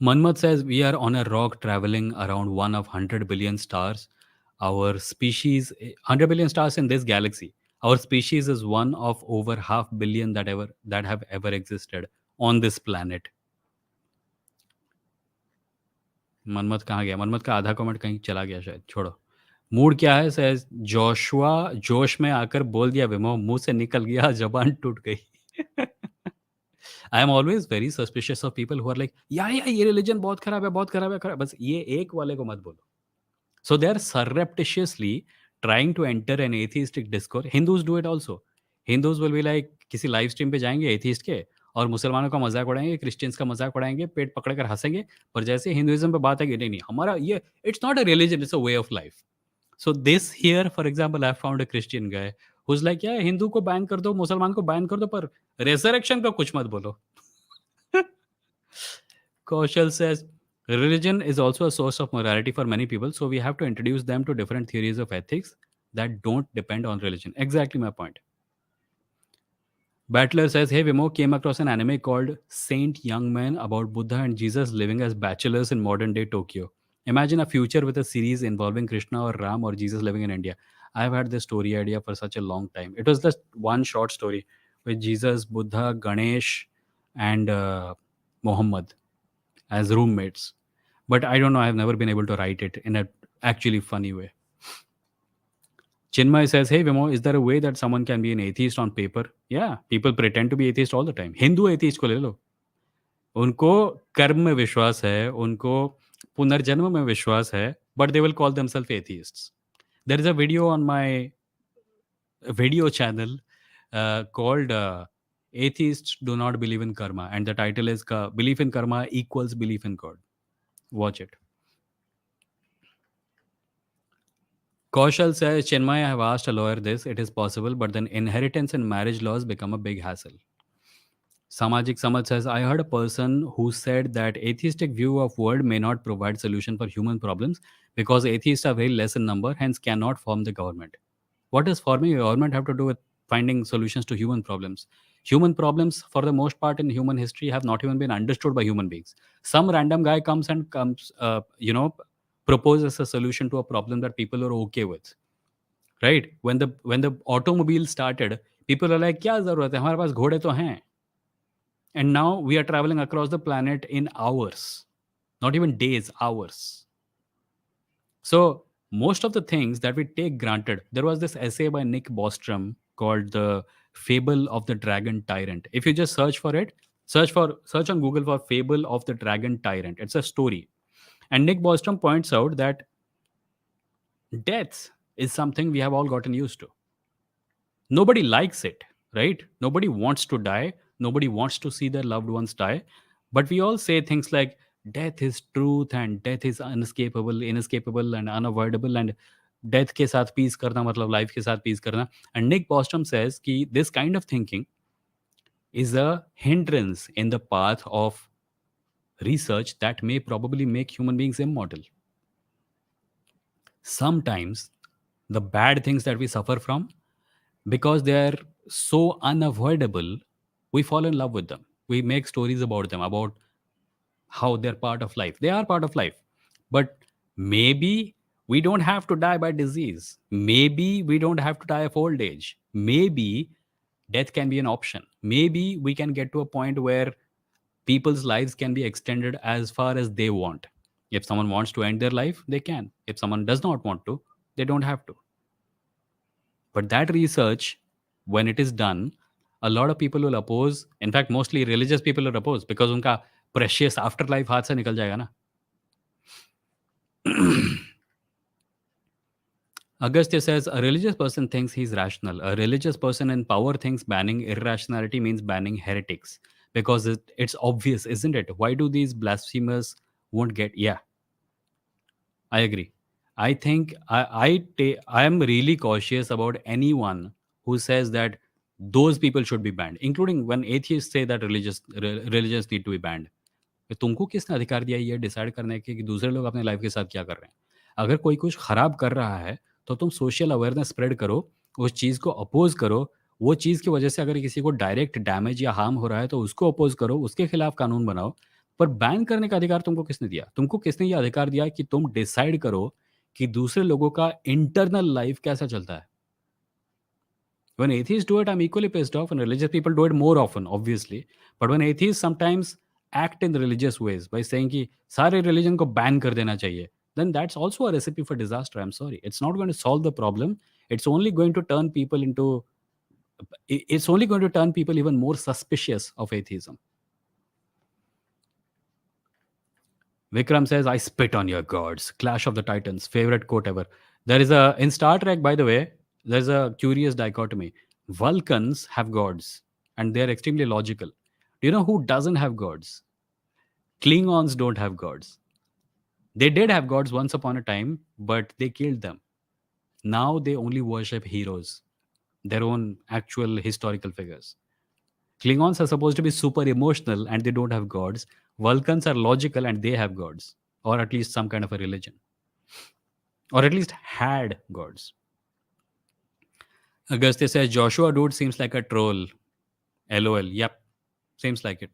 Manmat says we are on a rock traveling around one of 100 billion stars. Our species, 100 billion stars in this galaxy. Our species is one of over half billion that have ever existed on this planet. Manmath कहाँ गया? मनमत का आधा comment कहीं चला गया शायद, छोड़ो। Mood क्या है? सेज जोशुआ जोश में आकर बोल दिया विमो, मुंह से निकल गया, जबान टूट गई। I am always very suspicious of people who are like या ये रिलीजन बहुत खराब है, बहुत खराब है, खराब। बस ये एक वाले को मत बोलो। So they are surreptitiously trying to enter an atheistic discourse. Hindus do it also. Hindus will be like किसी लाइव स्ट्रीम पे जाएंगे एथिस्ट के और मुसलमानों का मजाक उड़ाएंगे, क्रिश्चियंस का मजाक उड़ाएंगे, पेट पकड़ कर हंसेंगे। पर जैसे हिंदुइज्म पे बात है कि नहीं नहीं हमारा ये it's not a religion, it's a way of life. So this here for example I found a Christian guy whose like या हिंदू को बैन कर दो, मुसलमान को बैन कर दो, पर रेजरेक्शन का कुछ मत बोलो। Kaushal says, religion is also a source of morality for many people, so we have to introduce them to different theories of ethics that don't depend on religion. Exactly my point. Battler says, hey, Vimo came across an anime called Saint Young Men about Buddha and Jesus living as bachelors in modern day Tokyo. Imagine a future with a series involving Krishna or Ram or Jesus living in India. I've had this story idea for such a long time. It was just one short story with Jesus, Buddha, Ganesh, and Muhammad as roommates. But I don't know, I've never been able to write it in a actually funny way. Chinmay says, hey Vimo, is there a way that someone can be an atheist on paper? Yeah, people pretend to be atheist all the time. Hindu atheist को ले लो, उनको कर्म में विश्वास है, उनको पुनर्जन्म में विश्वास है, but they will call themselves atheists. There is a video on my video channel called Atheists Do Not Believe in Karma, and the title is Belief in Karma Equals Belief in God. Watch it. Kaushal says, Chinmay, I have asked a lawyer this. It is possible, but then inheritance and marriage laws become a big hassle. Samajik Samaj says, I heard a person who said that atheistic view of world may not provide solution for human problems because atheists are very less in number, hence cannot form the government. What does forming a government have to do with finding solutions to human problems? Human problems, for the most part in human history, have not even been understood by human beings. Some random guy comes, proposes a solution to a problem that people are okay with. Right? When the automobile started, people are like, क्या जरूरत है? हमारे पास घोड़े तो हैं. And now we are traveling across the planet in hours, not even days, hours. So most of the things that we take granted, there was this essay by Nick Bostrom called The Fable of the Dragon Tyrant. If you just search for it, search on Google for Fable of the Dragon Tyrant. It's a story. And Nick Bostrom points out that death is something we have all gotten used to. Nobody likes it, right? Nobody wants to die. Nobody wants to see their loved ones die. But we all say things like death is truth and death is inescapable and unavoidable, and death के साथ peace करना मतलब life के साथ peace करना. And Nick Bostrom says कि this kind of thinking is a hindrance in the path of research that may probably make human beings immortal. Sometimes the bad things that we suffer from, because they are so unavoidable, we fall in love with them. We make stories about them, about how they're part of life. They are part of life. But maybe we don't have to die by disease. Maybe we don't have to die of old age. Maybe death can be an option. Maybe we can get to a point where people's lives can be extended as far as they want. If someone wants to end their life, they can. If someone does not want to, they don't have to. But that research, when it is done, a lot of people will oppose. In fact, mostly religious people will oppose because उनका precious afterlife हाथ से निकल जाएगा ना. Agastya says a religious person thinks he's rational. A religious person in power thinks banning irrationality means banning heretics because it's obvious, isn't it? Why do these blasphemers won't get? Yeah, I agree. I think I am really cautious about anyone who says that those people should be banned, including when atheists say that religions need to be banned. तुमको किसने अधिकार दिया ये decide करने के कि दूसरे लोग अपने लाइफ के साथ क्या कर रहे हैं? अगर कोई कुछ खराब कर रहा है, तो तुम सोशल अवेयरनेस स्प्रेड करो, उस चीज़ को अपोज करो, वो चीज़ की वजह से अगर किसी को डायरेक्ट डैमेज या हार्म हो रहा है, तो उसको अपोज करो, उसके खिलाफ कानून बनाओ। पर बैन करने का अधिकार तुमको किसने दिया? तुमको किसने ये अधिकार दिया कि तुम डिसाइड करो कि दूसरे लोगों का इंटरनल लाइफ कैसा चलता है? When atheists do it, I'm equally pissed off, and religious people do it more often, obviously. But when atheists sometimes act in religious ways by saying कि सारे religion को ban कर देना चाहिए, then that's also a recipe for disaster. I'm sorry. It's not going to solve the problem. It's only going to turn people into it's only going to turn people even more suspicious of atheism. Vikram says, I spit on your gods. Clash of the Titans. Favorite quote ever. There is a, in Star Trek, by the way, there's a curious dichotomy. Vulcans have gods and they're extremely logical. Do you know who doesn't have gods? Klingons don't have gods. They did have gods once upon a time, but they killed them. Now they only worship heroes, their own actual historical figures. Klingons are supposed to be super emotional and they don't have gods. Vulcans are logical and they have gods, or at least some kind of a religion, or at least had gods. Agastya says Joshua dude seems like a troll. LOL. Yep, seems like it.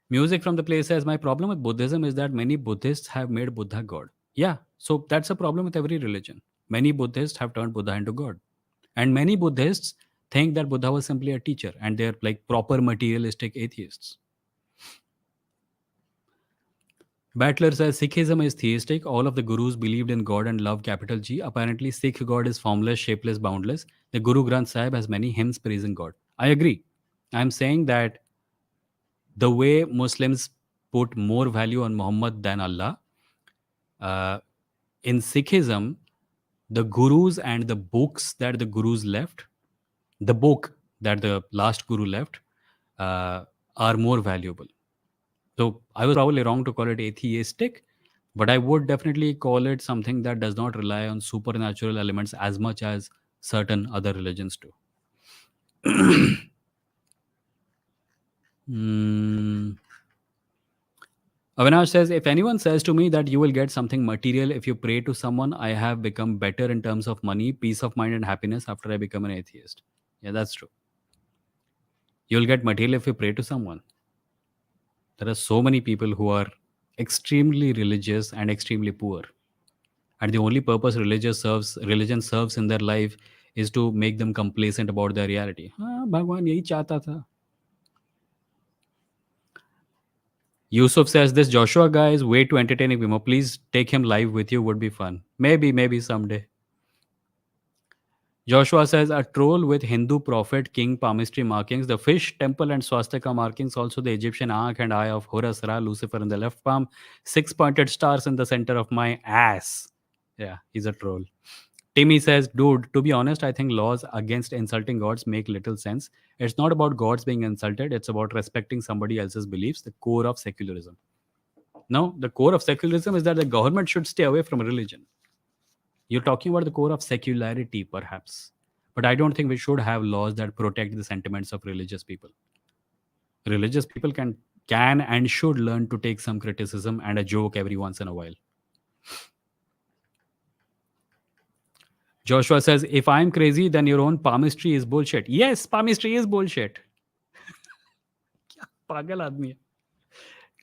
Music from the place says my problem with Buddhism is that many Buddhists have made Buddha God. Yeah, so that's a problem with every religion. Many Buddhists have turned Buddha into God. And many Buddhists think that Buddha was simply a teacher and they're like proper materialistic atheists. Battler says Sikhism is theistic. All of the gurus believed in God and love capital G. Apparently, Sikh God is formless, shapeless, boundless. The Guru Granth Sahib has many hymns praising God. I agree. I'm saying that the way Muslims put more value on Muhammad than Allah, uh, in Sikhism, the gurus and the books that the gurus left, the book that the last guru left, are more valuable. So I was probably wrong to call it atheistic, but I would definitely call it something that does not rely on supernatural elements as much as certain other religions do. Avinash says, if anyone says to me that you will get something material if you pray to someone, I have become better in terms of money, peace of mind, and happiness after I become an atheist. Yeah, that's true. You'll get material if you pray to someone. There are so many people who are extremely religious and extremely poor. And the only purpose religion serves in their life is to make them complacent about their reality. हाँ, भगवान यही चाहता था. Yusuf says this Joshua guy is way too entertaining. Vimo, please take him live with you. Would be fun. Maybe someday. Joshua says a troll with Hindu prophet king palmistry markings, the fish temple and swastika markings, also the Egyptian ankh and eye of Horus Ra, Lucifer in the left palm, 6-pointed stars in the center of my ass. Yeah, he's a troll. Timmy says, dude, to be honest, I think laws against insulting gods make little sense. It's not about gods being insulted, it's about respecting somebody else's beliefs, the core of secularism. No, the core of secularism is that the government should stay away from religion. You're talking about the core of secularity, perhaps. But I don't think we should have laws that protect the sentiments of religious people. Religious people can and should learn to take some criticism and a joke every once in a while. Joshua says, if I'm crazy, then your own palmistry is bullshit. Yes, palmistry is bullshit. Pagal आदमी है.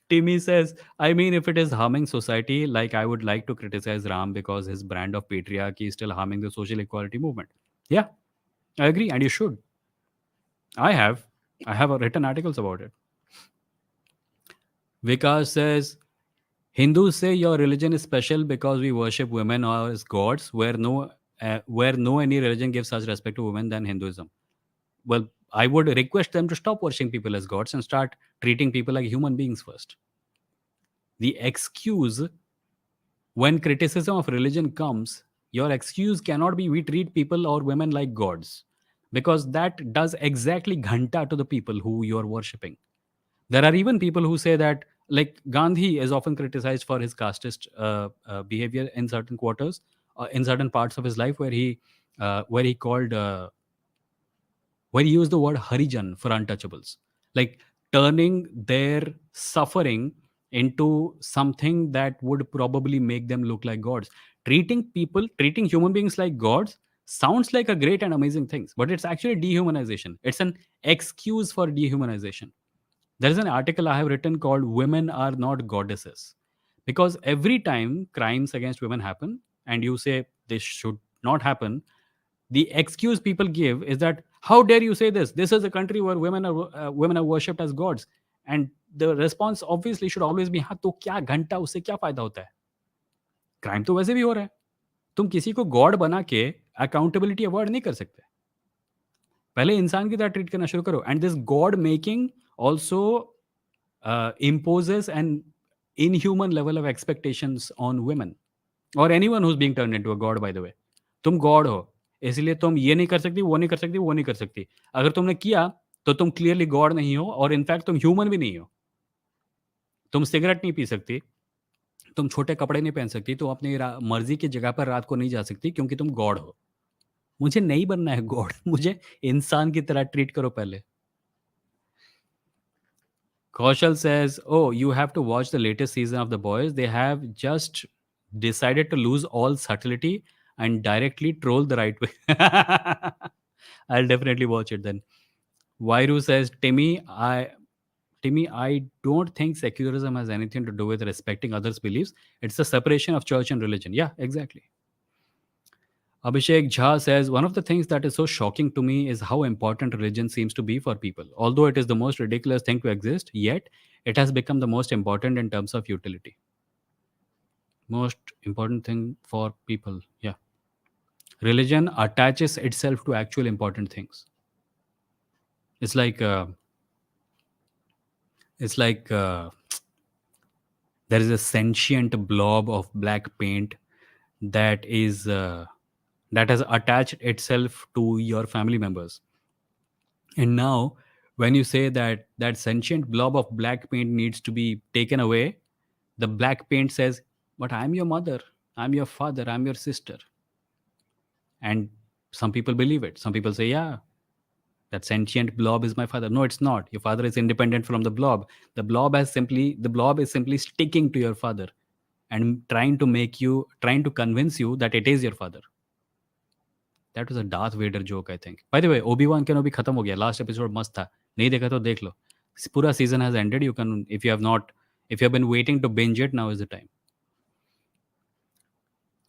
Timmy says, I mean, if it is harming society, like I would like to criticize Ram because his brand of patriarchy is still harming the social equality movement. Yeah, I agree, and you should. I have. I have written articles about it. Vikas says, Hindus say your religion is special because we worship women or as gods, where no any religion gives such respect to women than Hinduism. Well, I would request them to stop worshiping people as gods and start treating people like human beings first. The excuse when criticism of religion comes, your excuse cannot be we treat people or women like gods, because that does exactly ghanta to the people who you are worshipping. There are even people who say that, like Gandhi is often criticized for his casteist behavior in certain quarters, in certain parts of his life, where he called where he used the word Harijan for untouchables, like turning their suffering into something that would probably make them look like gods. Treating human beings like gods sounds like a great and amazing thing, but it's actually dehumanization. It's an excuse for dehumanization. There is an article I have written called Women Are Not Goddesses. Because every time crimes against women happen and you say this should not happen, the excuse people give is that how dare you say this? This is a country where women are worshipped as gods. And the response obviously should always be, हाँ तो क्या घंटा उससे क्या फायदा होता है? Crime तो वैसे भी हो रहा है. तुम किसी को गॉड बना के अकाउंटेबिलिटी अवॉइड नहीं कर सकते. पहले इंसान की तरह ट्रीट करना शुरू करो. And this God making also imposes an inhuman level of expectations on women or anyone who's being turned into a god, by the way. तुम गॉड हो, इसलिए तुम ये नहीं कर सकती, वो नहीं कर सकती, वो नहीं कर सकती. अगर तुमने किया तो तुम क्लियरली गॉड नहीं हो, और इनफैक्ट तुम ह्यूमन भी नहीं हो. तुम सिगरेट नहीं पी सकती, तुम छोटे कपड़े नहीं पहन सकती, तुम अपनी मर्जी की जगह पर रात को नहीं जा सकती क्योंकि तुम गॉड हो. मुझे नहीं बनना है गॉड. मुझे इंसान की तरह ट्रीट करो पहले. Kaushal says, "Oh, you have to watch the latest season of The Boys. They have just decided to lose all subtlety and directly troll the right way." I'll definitely watch it then. Vairu says, Timmy, I don't think secularism has anything to do with respecting others' beliefs. It's the separation of church and religion." Yeah, exactly. Abhishek Jha says, one of the things that is so shocking to me is how important religion seems to be for people. Although it is the most ridiculous thing to exist, yet it has become the most important in terms of utility. Most important thing for people. Yeah. Religion attaches itself to actual important things. It's like, it's like there is a sentient blob of black paint that is that has attached itself to your family members. And now, when you say that that sentient blob of black paint needs to be taken away, the black paint says, "But I'm your mother, I'm your father, I'm your sister." And some people believe it. Some people say, "Yeah, that sentient blob is my father." No, it's not. Your father is independent from the blob. The blob is simply sticking to your father and trying to convince you that it is your father. That was a Darth Vader joke, I think. By the way, Obi-Wan Kenobi खत्म हो गया. Last episode मस्त था. नहीं देखा तो देख लो. पूरा season has ended. You can, if you have been waiting to binge it, now is the time.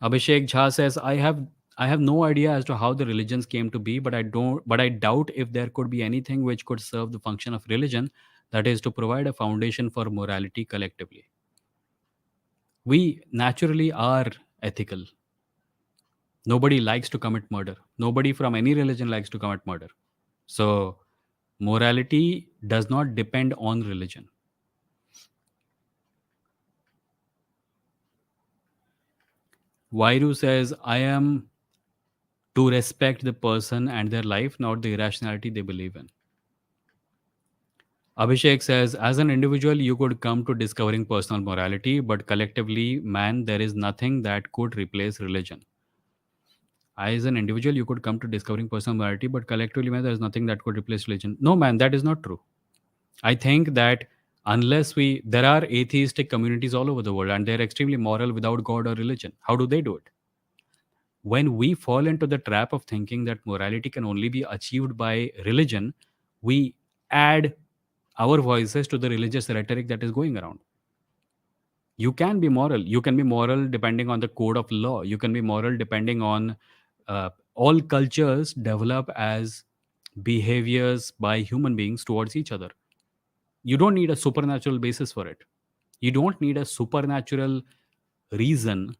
Abhishek Jha says, I have no idea as to how the religions came to be, but I doubt if there could be anything which could serve the function of religion, that is to provide a foundation for morality collectively. We naturally are ethical. Nobody likes to commit murder. Nobody from any religion likes to commit murder. So, morality does not depend on religion. Vairu says, I am to respect the person and their life, not the irrationality they believe in. Abhishek says, as an individual, you could come to discovering personal morality, but collectively, man, there is nothing that could replace religion. As an individual, you could come to discovering personal morality, but collectively, man, there is nothing that could replace religion. No, man, that is not true. I think that unless there are atheistic communities all over the world and they're extremely moral without God or religion. How do they do it? When we fall into the trap of thinking that morality can only be achieved by religion, we add our voices to the religious rhetoric that is going around. You can be moral. You can be moral depending on the code of law. You can be moral depending on all cultures develop as behaviors by human beings towards each other. You don't need a supernatural basis for it. You don't need a supernatural reason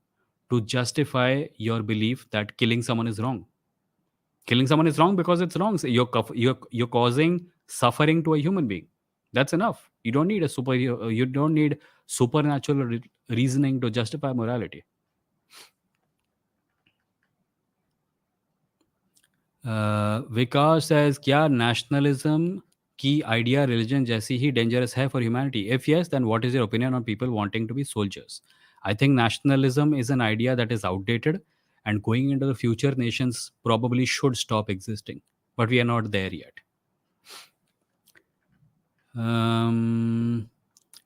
to justify your belief that killing someone is wrong. Killing someone is wrong because it's wrong. So you're causing suffering to a human being. That's enough. You don't need supernatural reasoning to justify morality. Vikas says क्या nationalism की idea religion जैसी ही dangerous है for humanity? If yes, then what is your opinion on people wanting to be soldiers? I think nationalism is an idea that is outdated, and going into the future, nations probably should stop existing. But we are not there yet.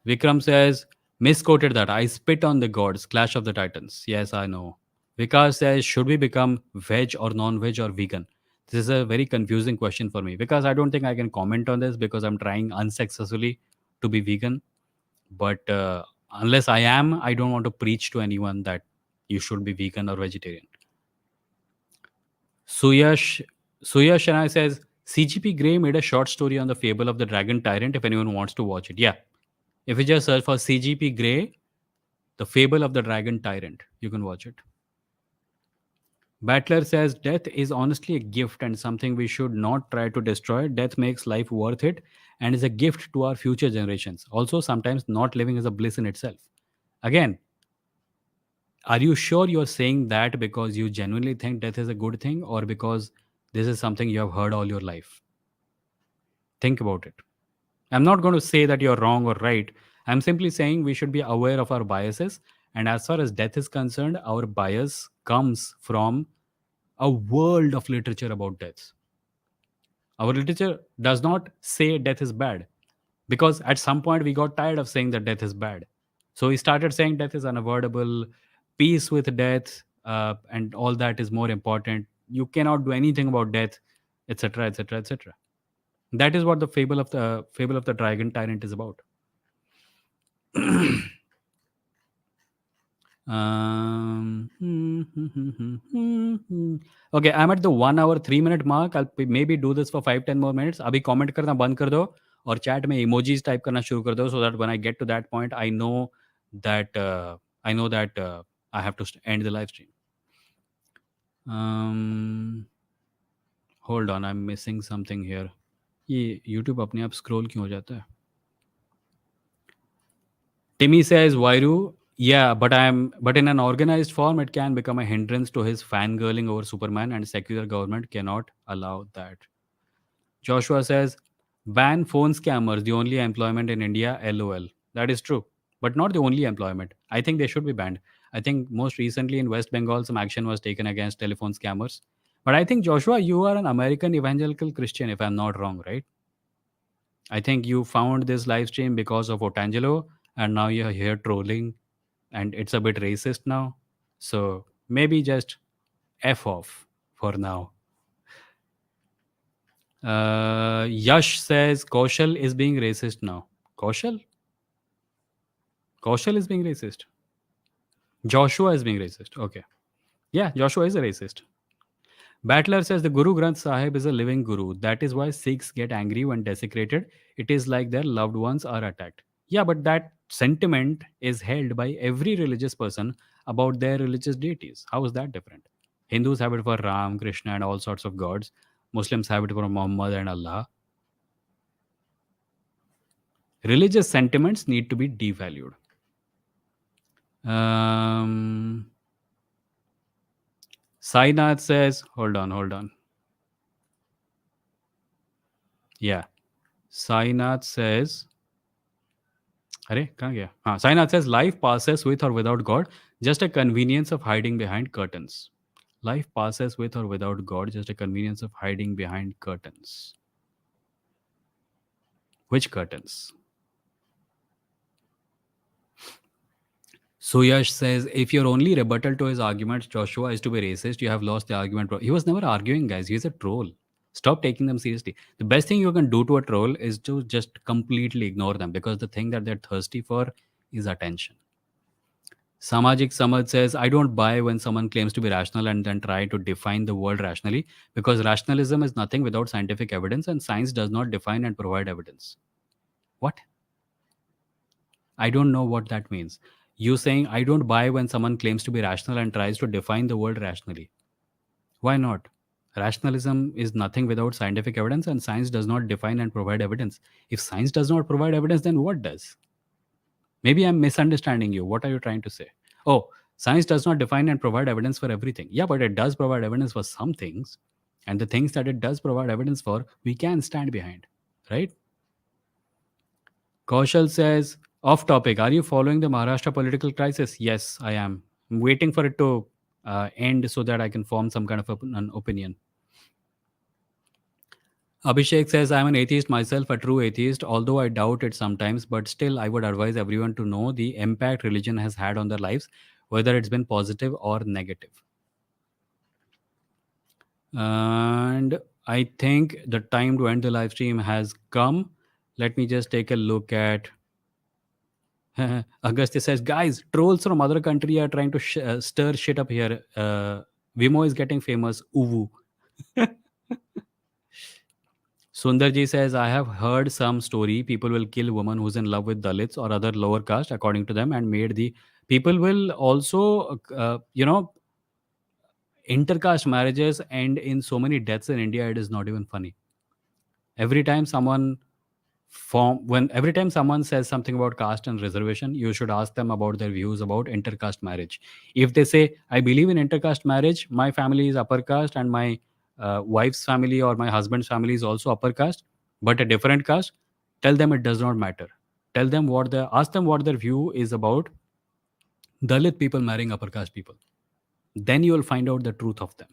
Vikram says, misquoted that. I spit on the gods, Clash of the Titans. Yes, I know. Vikas says, should we become veg or non-veg or vegan? This is a very confusing question for me because I don't think I can comment on this because I'm trying unsuccessfully to be vegan. But unless I am, I don't want to preach to anyone that you should be vegan or vegetarian. Suyash Suyash and I says, CGP Grey made a short story on the fable of the dragon tyrant if anyone wants to watch it. Yeah. If you just search for CGP Grey, the fable of the dragon tyrant, you can watch it. Battler says death is honestly a gift and something we should not try to destroy. Death makes life worth it and is a gift to our future generations. Also, sometimes not living is a bliss in itself. Again, are you sure you're saying that because you genuinely think death is a good thing or because this is something you have heard all your life? Think about it. I'm not going to say that you're wrong or right. I'm simply saying we should be aware of our biases. And as far as death is concerned, our bias comes from a world of literature about death. Our literature does not say death is bad because at some point we got tired of saying that death is bad. So we started saying death is unavoidable, peace with death, and all that is more important. You cannot do anything about death, etc., etc., etc. That is what the fable of the dragon tyrant is about. Okay, I'm at the 1 hour 3 minute mark. I'll maybe do this for 5-10 more minutes. अभी comment करना बंद कर दो और chat में emojis type करना शुरू कर दो so that when I get to that point, I know that I have to end the live stream. Hold on, I'm missing something here. ये YouTube अपने आप scroll क्यों हो जाता है? Timmy says, Vairu, yeah, but in an organized form, it can become a hindrance to his fangirling over Superman, and secular government cannot allow that. Joshua says, ban phone scammers, the only employment in India, LOL. That is true, but not the only employment. I think they should be banned. I think most recently in West Bengal, some action was taken against telephone scammers. But I think, Joshua, you are an American evangelical Christian, if I'm not wrong, right? I think you found this live stream because of Otangelo, and now you're here trolling, and it's a bit racist now. So maybe just F off for now. Yash says Kaushal is being racist now. Kaushal? Kaushal is being racist. Joshua is being racist. Okay. Yeah, Joshua is a racist. Battler says the Guru Granth Sahib is a living guru. That is why Sikhs get angry when desecrated. It is like their loved ones are attacked. Yeah, but that sentiment is held by every religious person about their religious deities. How is that different? Hindus have it for Ram, Krishna, and all sorts of gods. Muslims have it for Muhammad and Allah. Religious sentiments need to be devalued. Sainath says, hold on. Yeah. Sainath says, अरे कहाँ गया हाँ Sainath says life passes with or without God, just a convenience of hiding behind curtains. Life passes with or without God, just a convenience of hiding behind curtains. Which curtains? Suyash says, if your only rebuttal to his argument, Joshua, is to be racist, you have lost the argument. He was never arguing, guys. He's a troll. Stop taking them seriously. The best thing you can do to a troll is to just completely ignore them, because the thing that they're thirsty for is attention. Samajik Samad says, I don't buy when someone claims to be rational and then try to define the world rationally, because rationalism is nothing without scientific evidence, and science does not define and provide evidence. What? I don't know what that means. You saying, I don't buy when someone claims to be rational and tries to define the world rationally. Why not? Rationalism is nothing without scientific evidence, and science does not define and provide evidence. If science does not provide evidence, then what does? Maybe I'm misunderstanding you. What are you trying to say? Oh, science does not define and provide evidence for everything. Yeah, but it does provide evidence for some things. And the things that it does provide evidence for, we can stand behind, right? Kaushal says, off topic, are you following the Maharashtra political crisis? Yes, I am. I'm waiting for it to end so that I can form some kind of an opinion. Abhishek says, I'm an atheist myself, a true atheist, although I doubt it sometimes, but still, I would advise everyone to know the impact religion has had on their lives, whether it's been positive or negative. And I think the time to end the live stream has come. Let me just take a look at. Agastya says, guys, trolls from other country are trying to stir shit up here. Vimo is getting famous. Uwu. Sundarji says, I have heard some story. People will kill woman who's in love with Dalits or other lower caste, according to them, and made the people will also, intercaste marriages end in so many deaths in India. It is not even funny. Every time someone every time someone says something about caste and reservation, you should ask them about their views about intercaste marriage. If they say, I believe in intercaste marriage, my family is upper caste and my wife's family or my husband's family is also upper caste, but a different caste, tell them it does not matter. Tell them ask them what their view is about Dalit people marrying upper caste people. Then you will find out the truth of them.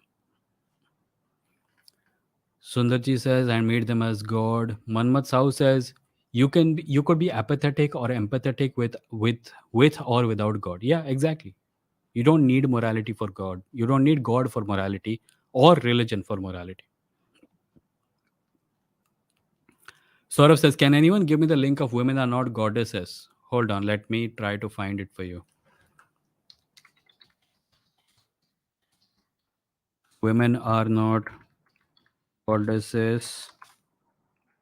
Sundarji says, and made them as God. Manmat Sao says, you could be apathetic or empathetic with or without God. Yeah, exactly. You don't need morality for God. You don't need God for morality or religion for morality. Saurav says, can anyone give me the link of Women Are Not Goddesses? Hold on, let me try to find it for you. Women Are Not Goddesses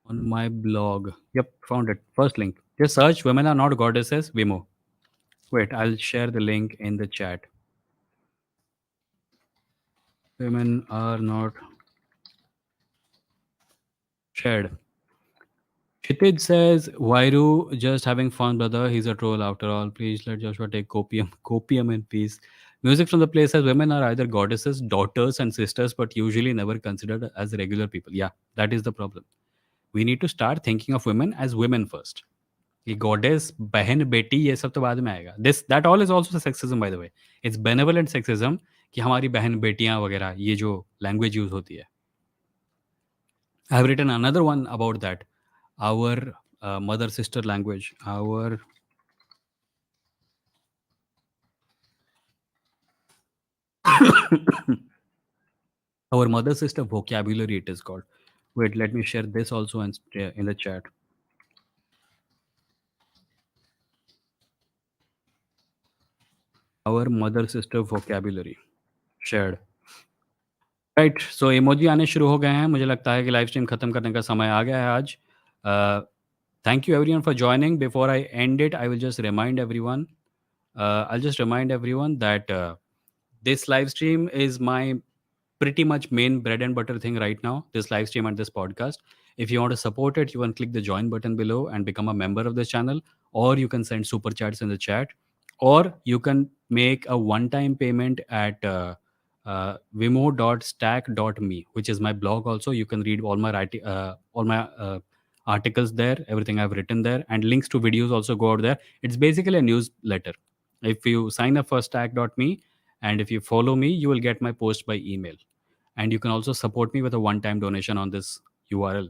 on my blog. Yep, found it. First link. Just search Women Are Not Goddesses, Vimo. Wait, I'll share the link in the chat. Women are not shared. Kshitij says, Vairu, just having fun, brother. He's a troll after all. Please let Joshua take copium. Copium in peace. Music from the place says women are either goddesses, daughters, and sisters, but usually never considered as regular people. Yeah, that is the problem. We need to start thinking of women as women first. ये goddess, बहन, बेटी ये सब तो बाद में आएगा. That all is also sexism, by the way. It's benevolent sexism कि हमारी बहन बेटियां वगैरह ये जो language use होती है. I have written another one about that. Our mother sister language. Our mother sister vocabulary, it is called. Wait, let me share this also in the chat. Our mother sister vocabulary shared. Right so emoji आने शुरू हो गए हैं. मुझे लगता है कि live stream खत्म करने का समय आ गया है आज. Thank you everyone for joining. Before I and it, I will just remind everyone that this live stream is my pretty much main bread and butter thing right now, this live stream and this podcast. If you want to support it, you can click the join button below and become a member of this channel, or you can send super chats in the chat, or you can make a one time payment at vimo.stack.me, which is my blog. Also, you can read all my articles there, everything I've written there, and links to videos also go out there. It's basically a newsletter. If you sign up for stack.me and if you follow me, you will get my post by email. And you can also support me with a one time donation on this URL.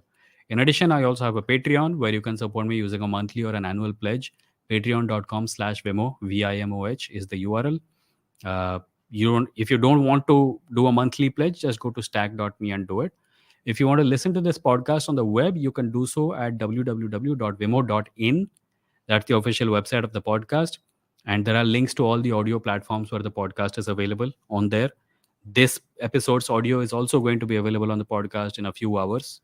In addition, I also have a Patreon where you can support me using a monthly or an annual pledge. Patreon.com/Vimo, VIMOH is the URL. Uh, if you don't want to do a monthly pledge, just go to stack.me and do it. If you want to listen to this podcast on the web, you can do so at www.vimo.in. That's the official website of the podcast. And there are links to all the audio platforms where the podcast is available on there. This episode's audio is also going to be available on the podcast in a few hours.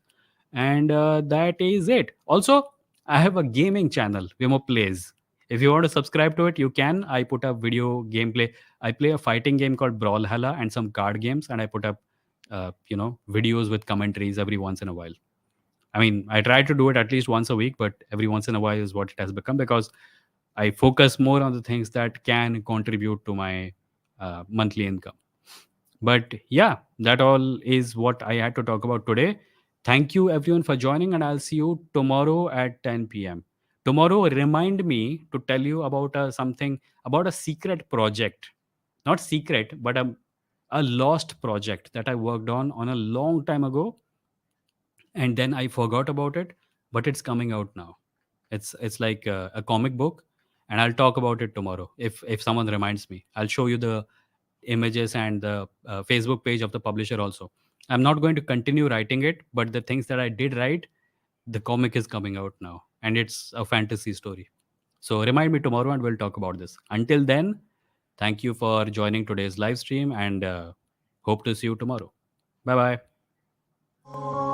And that is it. Also, I have a gaming channel, Vimo Plays. If you want to subscribe to it, you can. I put up video gameplay. I play a fighting game called Brawlhalla and some card games, and I put up, videos with commentaries every once in a while. I mean, I try to do it at least once a week, but every once in a while is what it has become because I focus more on the things that can contribute to my monthly income. But yeah, that all is what I had to talk about today. Thank you everyone for joining, and I'll see you tomorrow at 10 p.m. Tomorrow, remind me to tell you about something about a secret project. Not secret, but a lost project that I worked on a long time ago, and then I forgot about it, but it's coming out now. It's like a comic book, and I'll talk about it tomorrow if someone reminds me. I'll show you the images and the Facebook page of the publisher also. I'm not going to continue writing it, but the things that I did write, the comic is coming out now, and it's a fantasy story. So remind me tomorrow, and we'll talk about this. Until then, thank you for joining today's live stream, and hope to see you tomorrow. Bye bye.